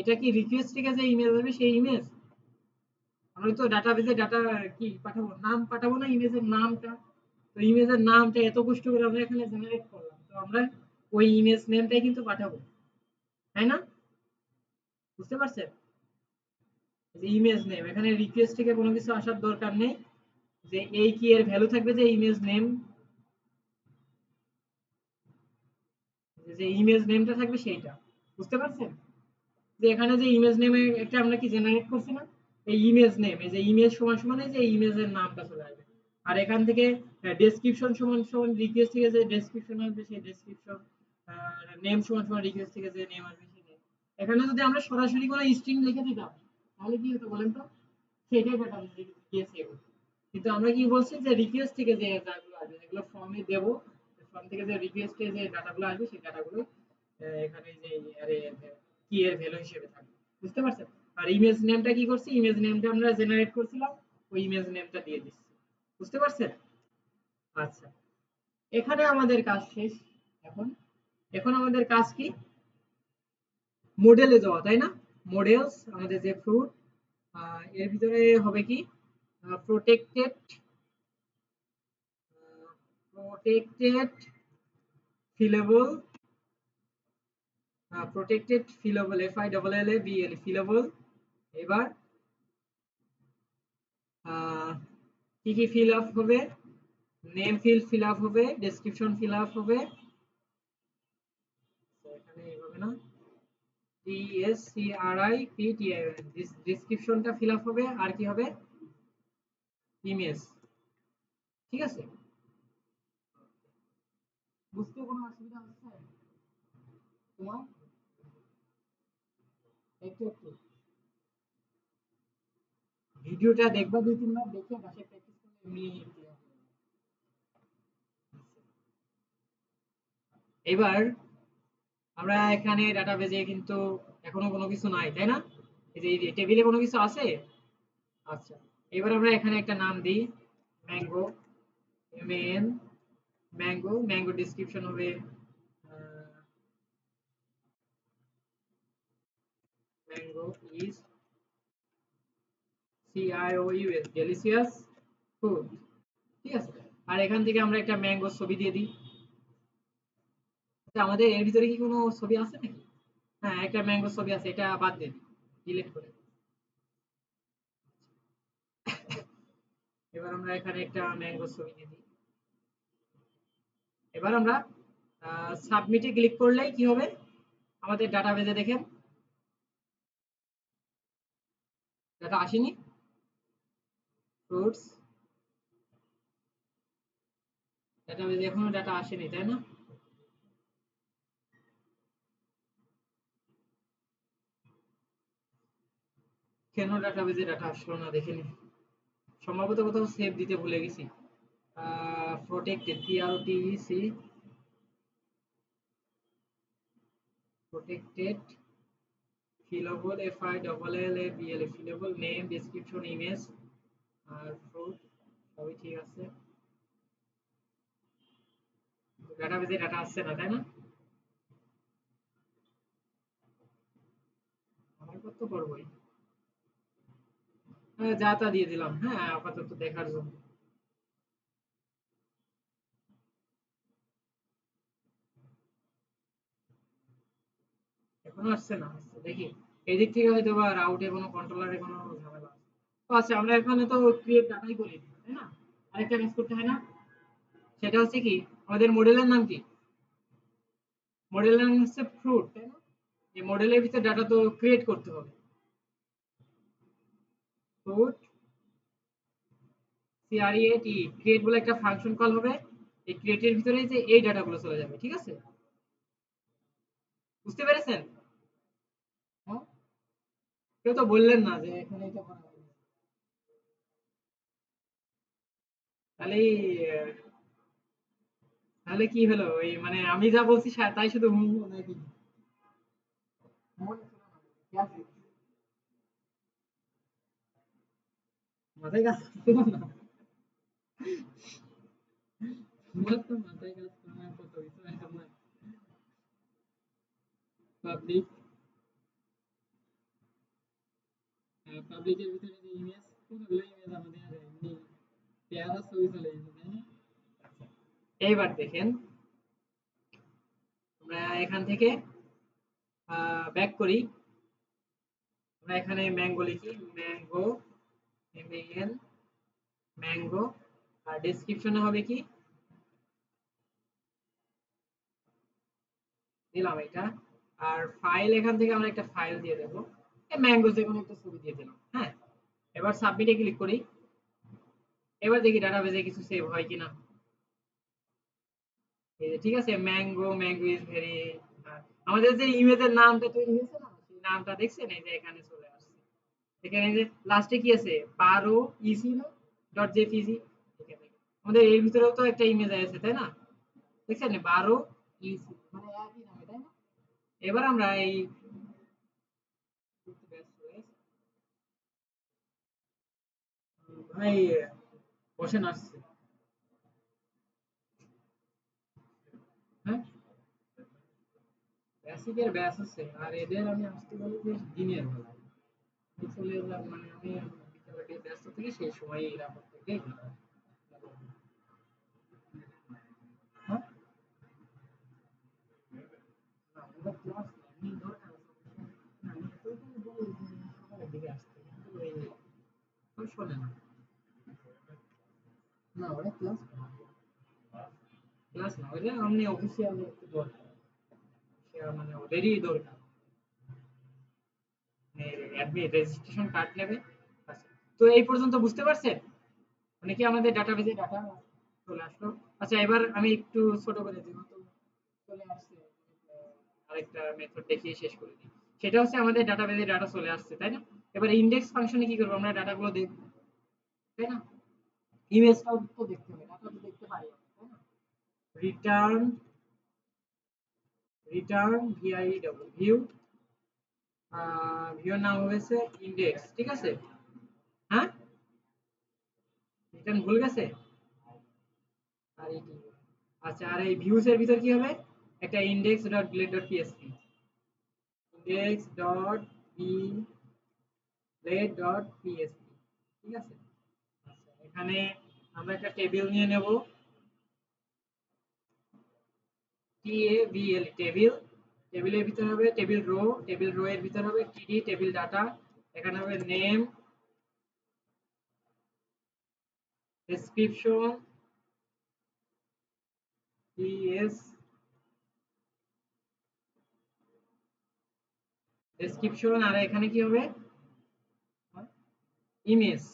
এটা কি রিকোয়েস্ট থেকে যে ইমেজ হবে সেই ইমেজ। আমরা তো ডাটাবেসে ডাটা কি পাঠাবো, নাম পাঠাবো না ইমেজের নামটা। তো ইমেজের নামটা এত কষ্ট করে আমরা এখানে জেনারেট করলাম, তো আমরা ওই ইমেজ নেমটাই কিন্তু পাঠাবো, তাই না? বুঝতে পারছেন? যে ইমেজ নেম এখানে রিকোয়েস্ট থেকে কোনো কিছু আসার দরকার নেই, যে এই কি এর ভ্যালু থাকবে যে ইমেজ নেম, যে ইমেজ নেমটা থাকবে সেইটা। বুঝতে পারছেন? যে এখানে যে ইমেজ নেমে একটা আমরা কি জেনারেট করছি না, এই ইমেজ নেম, এই যে ইমেজ সমান সমান এই যে ইমেজের নামটা চলে আসবে। আর এখান থেকে ডেসক্রিপশন সমান সমান রিকোয়েস্ট থেকে যে ডেসক্রিপশন আসবে সেই ডেসক্রিপশন, নেম সমান সমান রিকোয়েস্ট থেকে যে নেম আসবে সেই নেম। এখানে যদি আমরা সরাসরি কোনো স্ট্রিং লিখে দিতাম তাহলে কি হতো বলেন তো, সেটাই ডাটা দিয়েছে। কিন্তু আমরা কি বলছি যে রিকোয়েস্ট থেকে যে ডাটাগুলো আসবে যেগুলো ফর্মে দেবো, ফর্ম থেকে যে রিকোয়েস্টে যে ডাটাগুলো আসবে সেই ডাটাগুলো এখানে যে অ্যারে কি এর ভ্যালু হিসেবে থাকবে। বুঝতে পারছেন? আর ইমেজ নেমটা কি করছি, ইমেজ নেমটা আমরা জেনারেট করছিলাম, ওই ইমেজ নেমটা দিয়ে দিচ্ছি। বুঝতে পারছেন? আচ্ছা, এখানে আমাদের কাজ শেষ। এখন এখন আমাদের কাজ কি, মডেলে যাওয়া, তাই না? মডেলস আমাদের যে ফ্রুট, এর ভিতরে হবে কি protected, protected fillable, protected fillable, F I double L A B L fillable. এবার কি কি ফিল আপ হবে, নেম ফিল্ড ফিল আপ হবে, ডেসক্রিপশন ফিল আপ হবে। তো এখানে এইভাবে না, T S C R I P T I, ডেসক্রিপশনটা ফিল আপ হবে। আর কি হবে, ইমেজ। ঠিক আছে? বুঝতে কোনো অসুবিধা হচ্ছে তোমার? একটু একটু ভিডিওটা দেখবা, দুই তিনবার দেখে বাসায় প্র্যাকটিস করলে এমনি clear হয়ে যাবে। এবার আমরা এখানে ডাটাবেজে কিন্তু এখনো কোনো কিছু নাই, তাই না? এই যে এই টেবিলে কোনো কিছু আছে। আচ্ছা, এবার আমরা এখানে একটা নাম দিই, mango, M N, mango. Mango description হবে mango is C I O U S delicious food. ঠিক আছে? আর এখান থেকে আমরা একটা ম্যাঙ্গো ছবি দিয়ে দিই। আচ্ছা, আমাদের এর ভিতরে কি কোনো ছবি আছে নাকি? হ্যাঁ, একটা ম্যাঙ্গো ছবি আছে, এটা বাদ দিন, ডিলিট করে। এবার আমরা এখানে একটা ম্যাঙ্গো ছবি দিয়ে দিই। এবার আমরা সাবমিটে ক্লিক করলেই কি হবে, আমাদের ডাটাবেজে দেখেন ডাটা আসেনি, ফ্রুটস ডাটাবেজে এখনো ডাটা আসেনি, তাই না? কেন ডাটাবেজে ডাটা আসলো না দেখে নি, সম্ভবত কোথাও সেভ দিতে ভুলে গেছি। Protected, P R O T E C, protected fillable, F I double L A B L A fillable, name description image আর ফ্রুট, সবই ঠিক আছে। ডাটাবেজে ডাটা আসছে না, তাই না? আমার তো করবোই। হ্যাঁ, যা তা দিয়ে দিলাম, হ্যাঁ আপাতত দেখার জন্য। এখনো আসছে না, আসছে দেখি। এদিক থেকে হয়তো বা রাউটে কোনো কন্ট্রোলারে কোনো ঝামেলা আছে। তো আচ্ছা, আমরা এখানে তো ক্রিয়েট ডাটাই করি, তাই না? আরেকটা কাজ করতে হয় না, সেটা হচ্ছে কি, আমাদের মডেলের নাম কি, মডেলের নাম হচ্ছে ফ্রুট, তাই না? এই মডেলের ভিতরে ডাটা তো ক্রিয়েট করতে হবে। ফ্রুট সিআরইএটি ক্রিয়েট বলে একটা ফাংশন কল হবে। এই ক্রিয়েটের ভিতরে যে এই ডাটাগুলো চলে যাবে। ঠিক আছে? বুঝতে পেরেছেন? হ্যাঁ, কেউ তো বললেন না যে এখানে এটা করা হবে। তাহলে তাহলে কি হলো, ওই মানে আমি যা বলছি তাই শুধু হুম হুম নাকি? মনে ছিল না। কি আছে? মাথায় কাজ করছিল না। আমার তো মাথায় কাজ করে না। পাবলিক, পাবলিকের ভিতরে যে ইমেজ, কতগুলো ইমেজ আমাদের এমনি পেয়ারা ছবি চলে এসেছে, তাই না? আচ্ছা, এইবার দেখেন আমরা এখান থেকে ব্যাক করি। আমরা এখানে ম্যাঙ্গো লিখি, ম্যাঙ্গো, এম-এ-এন, ম্যাঙ্গো। আর ডেসক্রিপশনে হবে কি, দিলাম এটা। আর ফাইল, এখান থেকে আমরা একটা ফাইল দিয়ে দেবো, ম্যাঙ্গো যে কোনো একটা ছবি দিয়ে দিলাম। হ্যাঁ, এবার সাবমিটে ক্লিক করি। এবার দেখি ডাটাবেজে কিছু সেভ হয় কিনা। এই যে ঠিক আছে, ম্যাঙ্গো, ম্যাঙ্গো ইজ ভেরি, আমাদের যে ইমেজের নামটা তৈরি হয়েছে না, সেই নামটা দেখছেন, এই যে এখানে চলে আসছে। এখানে যে লাস্টে কি আছে, 12 ইসি না ডট জেপিজি। আমাদের এর ভিতরেও তো একটা ইমেজ আছে, তাই না? দেখছেন 12 ইসি, মানে একই নামে, তাই না? এবার আমরা এই ভাই বসেন আসছে, হ্যাঁ বেসিকের ব্যাস আছে, আর এদের আমি আসতে বলি যে দিনের বেলা চলে এলাম, মানে আমি বিকেলে ব্যস্ত থেকে সেই সময় এরা করতে গিয়ে হ্যাঁ না, ওদের ক্লাস এমনি দরকার আছে, আমি তো বলি যে সকালের দিকে আসতে, কিন্তু এই ওই শোনে না। না ওরা ক্লাস ক্লাস না, ওইটা এমনি অফিসিয়াল একটু দরকার, সে মানে ওদেরই দরকার, অ্যাডমিন রেজিস্ট্রেশন কার্ড নেবে। আচ্ছা, তো এই পর্যন্ত বুঝতে পারছেন, মানে কি আমাদের ডাটাবেজে ডাটা চলে আসলো। আচ্ছা, এবার আমি একটু ছোট করে দিব, তো চলে আসছে, আরেকটা মেথড দেখিয়ে শেষ করে দিই। সেটা হচ্ছে আমাদের ডাটাবেজে ডাটা চলে আসছে, তাই না? এবার ইনডেক্স ফাংশনে কি করব, আমরা ডাটাগুলো দেখব, তাই না? ইমেজটাও তো দেখতে হবে, ডাটা তো দেখতে পারি আমরা, তাই না? রিটার্ন, রিটার্ন ভিউ, ভিউর নাম হয়েছে ইনডেক্স, ঠিক আছে? হ্যাঁ, রিটার্ন ভুল গেছে, আর এটি, আচ্ছা, আর এই ভিউস এর ভিতর কি হবে, একটা index dot Glade dot PSP, index dot P Glade dot PSP, ঠিক আছে? আচ্ছা, এখানে আমরা একটা টেবিল নিয়ে নেব, টেবিল, টেবিল, টেবিলের ভিতর হবে টেবিল রো এর ভিতর হবে টিডি, টেবিল ডাটা। এখানে হবে নেম, ডেসক্রিপশন, পিএস, ডেসক্রিপশন, আর এখানে কি হবে, ইমেজ,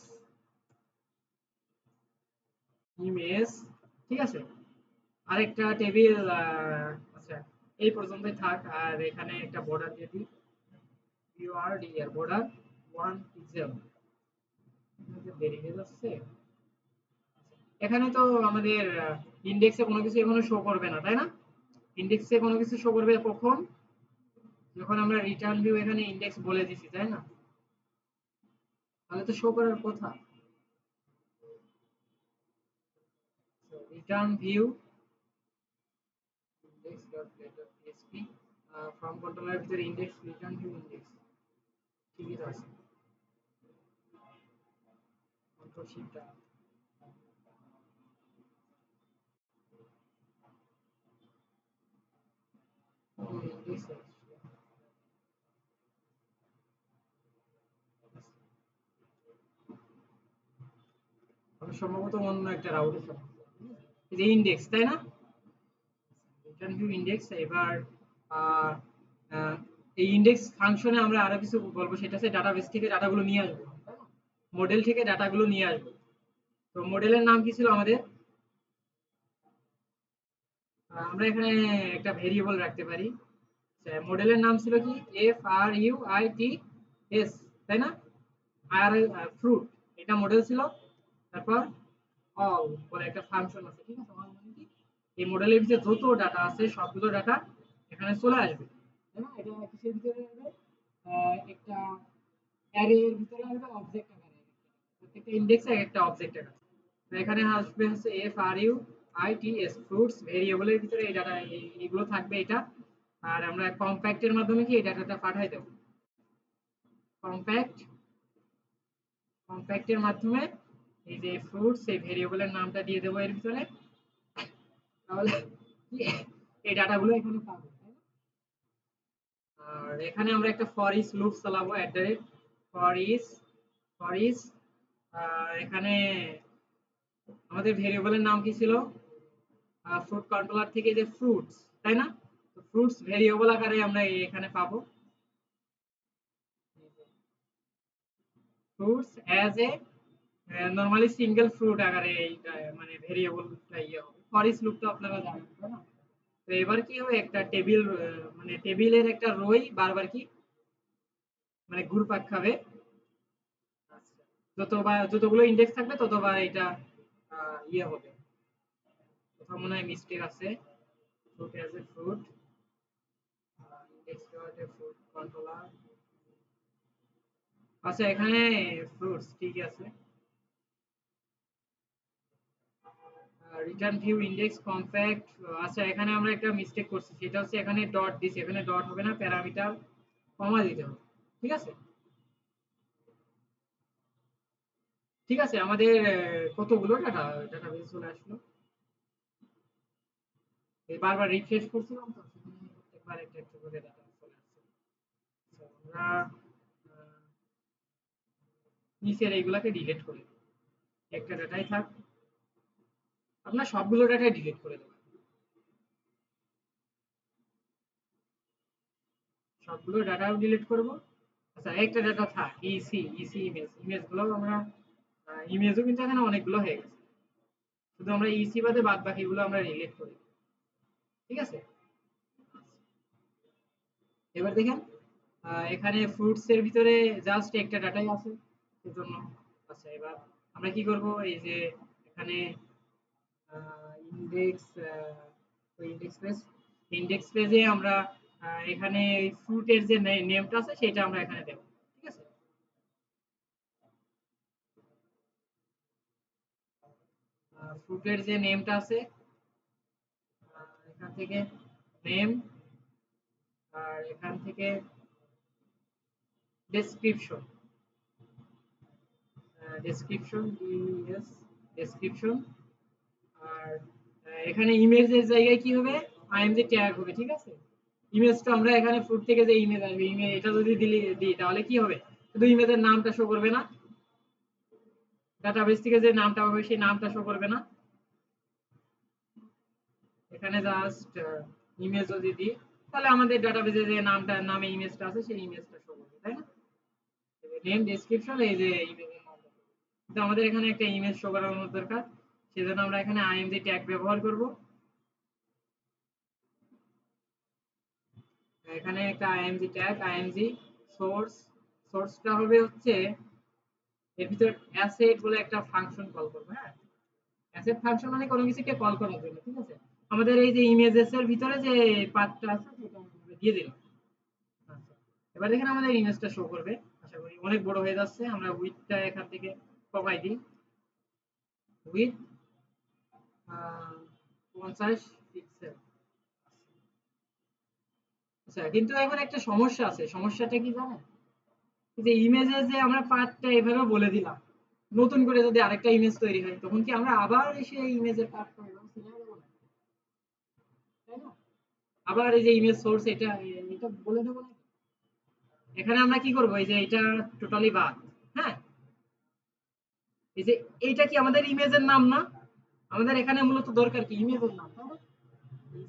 ইমেজ, ঠিক আছে? আরেকটা টেবিল, আচ্ছা এই পর্যন্তই থাক। আর এখানে একটা বর্ডার দিয়ে দিই, ইউআরডিআর বর্ডার 1 পিক্সেল, দেরি হয়ে যাচ্ছে। এখানে তো আমাদের ইনডেক্সে কোনো কিছু এখনো শো করবে না, তাই না? ইনডেক্সে কোনো কিছু শো করবে কখন, যখন আমরা রিটার্ন ভিউ এখানে ইনডেক্স বলে দিছি, তাই না? তাহলে তো শো করার কথা। Return view index dot get dot PSP, from কন্ট্রোলারের ভিতরে ইনডেক্স, রিটার্ন ভিউ ইনডেক্স, ঠিকই তো আছে, কন্ট্রোল শিফট। ইনডেক্স সম্ভবত অন্য একটা রাউটের সমস্যা, এই যে ইনডেক্স, তাই না? Return view index. এবার আহ, আহ, এই ইনডেক্স ফাংশনে আমরা আরো কিছু বলবো, সেটা হচ্ছে ডাটাবেস থেকে ডাটাগুলো নিয়ে আসবো, মডেল থেকে ডাটাগুলো নিয়ে আসবো। তো মডেলের নাম কি ছিল আমাদের, আমরা এখানে একটা ভেরিয়েবল রাখতে পারি। মডেলের নাম ছিল কি, FRUIT, তাই না? আর ফ্রুট, এটা মডেল ছিল। তারপর অল বলে একটা ফাংশন আছে, ঠিক আছে? অল মানে কি, এই মডেলের ভিতরে যত ডাটা আছে সবগুলো ডাটা এখানে চলে আসবে, তাই না? এটা কিসের ভিতরে আসবে, একটা অ্যারে এর ভিতরে আসবে, অবজেক্ট আকারে, প্রত্যেকটা ইনডেক্সে একটা অবজেক্ট আকারে। তো এখানে আসবে হচ্ছে FRU আইটিএস ফ্রুটস ভেরিয়েবলের ভিতরে এই ডাটা এগুলো থাকবে এটা। আর আমরা কম্প্যাক্টের মাধ্যমে কি এই ডাটাটা পাঠাই দেব। কম্প্যাক্ট কম্প্যাক্টের মাধ্যমে এই যে ফ্রুটস এই ভেরিয়েবলের নামটা দিয়ে দেবো এর ভিতরে, তাহলে এই ডাটাগুলো এখানে পাবো, তাই না? আর এখানে আমরা একটা ফর ইচ লুপ চালাবো ফর ইচ ফর ইচ এখানে আমাদের ভেরিয়েবলের নাম কি ছিল, ফ্রুট কন্ট্রোলার থেকে যে ফ্রুটস, তাই না? তো ফ্রুটস ভেরিয়েবল আকারে আমরা এখানে পাবো fruits as a normally single fruit আকারে এইটা মানে ভেরিয়েবলটা ইয়ে হবে। ফর ইচ লুপ তো আপনারা জানেন, তাই না? তো এবার কি হবে, একটা টেবিল মানে টেবিলের একটা রোই বারবার কি মানে ঘুরপাক খাবে। আচ্ছা, যতগুলো ইন্ডেক্স থাকবে ততবার এটা ইয়ে হবে। কোথাও মনে হয় মিস্টেক আছে। Fruit as a fruit index dot A fruit controller. আচ্ছা, এখানে ফ্রুটস ঠিক আছে। Return view index compact. আচ্ছা, এখানে আমরা একটা মিস্টেক করছি, সেটা হচ্ছে এখানে ডট দিছি, এখানে ডট হবে না, প্যারামিটার কমা দিতে হবে। ঠিক আছে, ঠিক আছে। আমাদের কতগুলো ডাটাবেস চলে আসলো। এই বারবার রিফ্রেশ করছিলাম তো সেখানে প্রত্যেকবার একটা একটা করে ডাটা চলে আসছে। So, আমরা নিচের এইগুলাকে ডিলিট করে দিই। একটা ডাটাই থাক, আপনার সবগুলো ডাটাই ডিলিট করে দেবেন। সবগুলো ডাটাও ডিলিট করব। আচ্ছা, একটা ডাটা থাক, ইসি ইমেজ গুলো আমরা ইমেজও কিন্তু এখানে অনেকগুলো হয়ে গেছে। শুধু আমরা ইসি বাদে বাদ বাকিগুলো আমরা ডিলিট করি। ঠিক আছে, এবার দেখেন এখানে ফ্রুটস এর ভিতরে জাস্ট একটা ডাটাই আছে সেজন্য। আচ্ছা, এবার আমরা কি করব, এই যে এখানে ইনডেক্স ইনডেক্স পেজে আমরা এখানে ফ্রুটের যে নেমটা আছে সেটা আমরা এখানে দেব। ঠিক আছে, ফ্রুটের যে নেমটা আছে এখান থেকে নেম, আর এখান থেকে ডেসক্রিপশন, ডেসক্রিপশন ডিএস ডেসক্রিপশন। আর এখানে ইমেজের জায়গায় কি হবে, আইএমজি ট্যাগ হবে। ঠিক আছে, ইমেজটা আমরা এখানে ফ্রুট থেকে যে ইমেজ আসবে, ইমেজ এটা যদি দিই তাহলে কি হবে, শুধু ইমেজের নামটা শো করবে না, ডাটাবেস থেকে যে নামটা হবে সেই নামটা শো করবে না। এখানে জাস্ট ইমেজ যদি দিই তাহলে আমাদের ডাটাবেসে যে নামে ইমেজটা আছে সেই ইমেজটা শো করবে, তাই না? নেম ডেসক্রিপশন এই যে ইমেজের নামটা, কিন্তু আমাদের এখানে একটা ইমেজ শো করানোর দরকার, সেজন্য আমরা এখানে আইএমজি ট্যাগ ব্যবহার করব। এখানে একটা আইএমজি ট্যাগ, আইএমজি সোর্স, সোর্সটা হবে হচ্ছে এর ভিতর অ্যাসেট বলে একটা ফাংশন কল করব। হ্যাঁ, অ্যাসেট ফাংশন মানে কোনো কিছুকে কল করার জন্য। ঠিক আছে, আমাদের এই যে ইমেজেস এর ভিতরে যে পাথটা আছে সেটা আমরা দিয়ে দিলাম। আচ্ছা, এবার দেখেন আমাদের ইমেজটা শো করবে। আশা করি অনেক বড় হয়ে যাচ্ছে, আমরা উইডথটা এখান থেকে কমাই দিই, উইথ 50 পিক্সেল। আচ্ছা, কিন্তু এখন একটা সমস্যা আছে, সমস্যাটা কি জানেন, যে ইমেজে যে আমরা পার্টটা এভাবে বলে দিলাম, নতুন করে যদি আরেকটা ইমেজ তৈরি হয় তখন কি আমরা আবার এসে এই ইমেজের পার্টটা এভাবে সিলেক্ট করব না, তাই না? আবার এই যে ইমেজ সোর্স এটা বলে দেবো না। এখানে আমরা কি করব, এই যে এটা টোটালি বাদ। হ্যাঁ, এই যে এইটা কি আমাদের ইমেজের নাম না, আমাদের এখানে মূলত দরকার কি ইমেজের নাম, তাই না?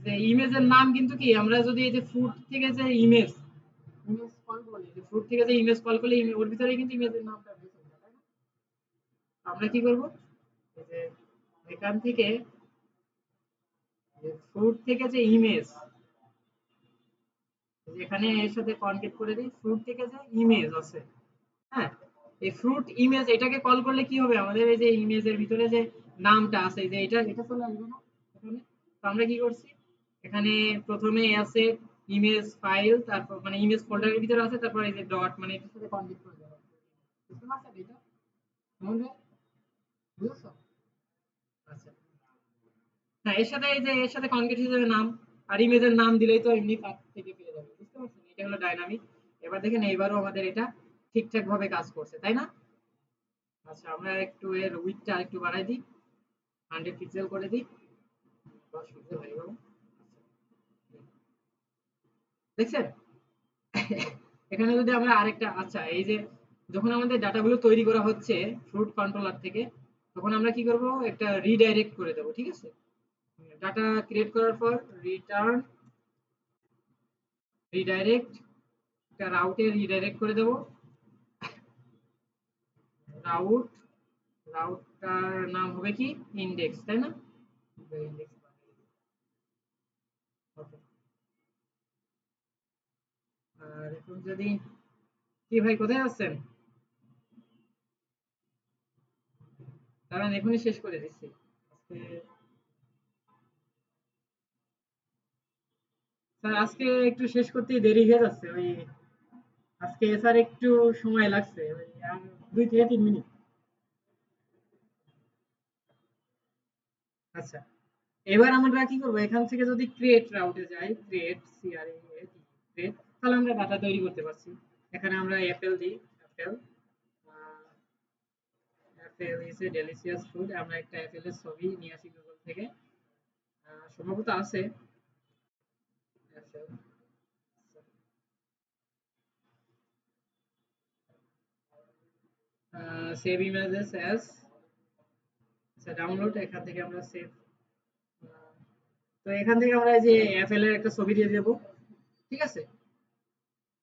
যে ইমেজের নাম কিন্তু কি, আমরা যদি এই যে ফুড থেকে যে ইমেজ ইমেজ কল বলি, যে ফুড থেকে যে ইমেজ কল করলে ওর ভিতরে কিন্তু ইমেজের নামটা বেশি, তাই না? আমরা কি করব, এই যে এখান থেকে ফ্রুট থেকে যে ইমেজ, এখানে এর সাথে কনকেট করে দিই, ফ্রুট থেকে যে ইমেজ আছে। হ্যাঁ, এই ফ্রুট ইমেজ এটাকে কল করলে কি হবে, আমাদের এই যে ইমেজের ভিতরে যে নামটা আছে যে এটা চলে আসবে না এখানে। তো আমরা কি করছি, এখানে প্রথমে আছে ইমেজ ফাইল, তারপর মানে ইমেজ ফোল্ডারের ভিতরে আছে, তারপর এই যে ডট মানে এটার সাথে কনকেট করে দেবো। বুঝতে পারছেন এটা? বুঝেছো? আচ্ছা, হ্যাঁ, এর সাথে এই যে এর সাথে কনক্রিট হিসেবে নাম আর ইমেজের নাম দিলেই তো এমনি পাথ থেকে পেয়ে যাবে, বুঝতে পারছেন? এটা হলো ডাইনামিক। এবার দেখেন এইবারও আমাদের এটা ঠিকঠাক ভাবে কাজ করছে, তাই না? আচ্ছা, আমরা একটু এর উইডথটা একটু বাড়াই দিই, 100 পিক্সেল করে দিই। 10 পিক্সেল হয়ে গেল। দেখছেন? এখানে যদি আমরা আরেকটা, আচ্ছা এই যে যখন আমাদের ডাটাগুলো তৈরি করা হচ্ছে ফ্রুট কন্ট্রোলার থেকে, তখন আমরা কি করব, একটা রিডাইরেক্ট করে দেবো, ঠিক আছে? ডাটা ক্রিয়েট করার পর রিটার্ন রিডাইরেক্ট, একটা রাউটে রিডাইরেক্ট করে দেবো। রাউট রাউটটার নাম হবে কি, ইন্ডেক্স, তাই না? ইন্ডেক্স। ওকে। আর এখন যদি, কি ভাই কোথায় আছেন? দাঁড়ান এখনই শেষ করে দিচ্ছি আজকে। স্যার আজকে একটু শেষ করতেই দেরি হয়ে যাচ্ছে, ওই আজকে স্যার একটু সময় লাগছে, ওই আর 2 থেকে 3 মিনিট। আচ্ছা, এবার আমরা কি করবো, এখান থেকে যদি ক্রিয়েট রাউটে যাই, ক্রিয়েট ক্রিয়েট, তাহলে আমরা ডাটা তৈরি করতে পারছি। এখানে আমরা অ্যাপেল দিই, Apple, Apple is a delicious food. আমরা একটা অ্যাপেলের ছবি নিয়ে আসি গুগল থেকে, সম্ভবত আছে অ্যাপেল। সেভ ইমেজেস অ্যাজ, আচ্ছা ডাউনলোড, এখান থেকে আমরা সেভ। তো এখান থেকে আমরা এই যে অ্যাপেলের একটা ছবি দিয়ে দেবো, ঠিক আছে?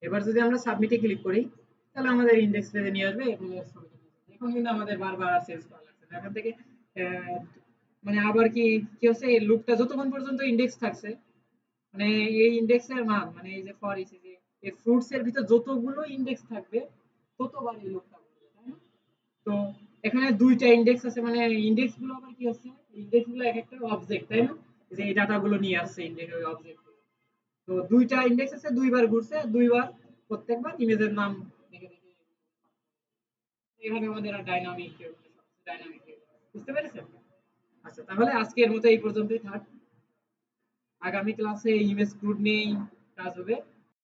এবার যদি আমরা সাবমিটে ক্লিক করি, তাহলে আমাদের ইনডেক্স পেজে নিয়ে আসবে এবং এর ছবিটা নিয়ে আসবে। এখন কিন্তু আমাদের বারবার আর সেলস করা লাগছে না। এখান থেকে আহ, মানে আবার কি কি হচ্ছে, এই লুপটা যতক্ষণ পর্যন্ত ইনডেক্স থাকছে, মানে এই ইনডেক্সের মান, মানে এই যে ফর ইচ যে এই ফ্রুটস এর ভিতর যতগুলো ইনডেক্স থাকবে ততবার এই লুপটা বলবে, তাই না? তো এখানে 2টা ইনডেক্স আছে, মানে ইনডেক্স গুলো আবার কি হচ্ছে, ইনডেক্স গুলো এক একটা অবজেক্ট, তাই না? যে এই ডাটা গুলো নিয়ে আসছে ইনডেক্স ওই অবজেক্ট। তো 2টা ইনডেক্স আছে, দুইবার ঘুরছে, দুইবার প্রত্যেকবার ইমেজের নাম দেখে দেখে। এখানে আমাদের ডাইনামিক ডাইনামিক, বুঝতে পেরেছেন? আচ্ছা, তাহলে আজকের মতো এই পর্যন্তই থাক। আগামী ক্লাসে ইমেজ ক্রুড নিয়েই কাজ হবে।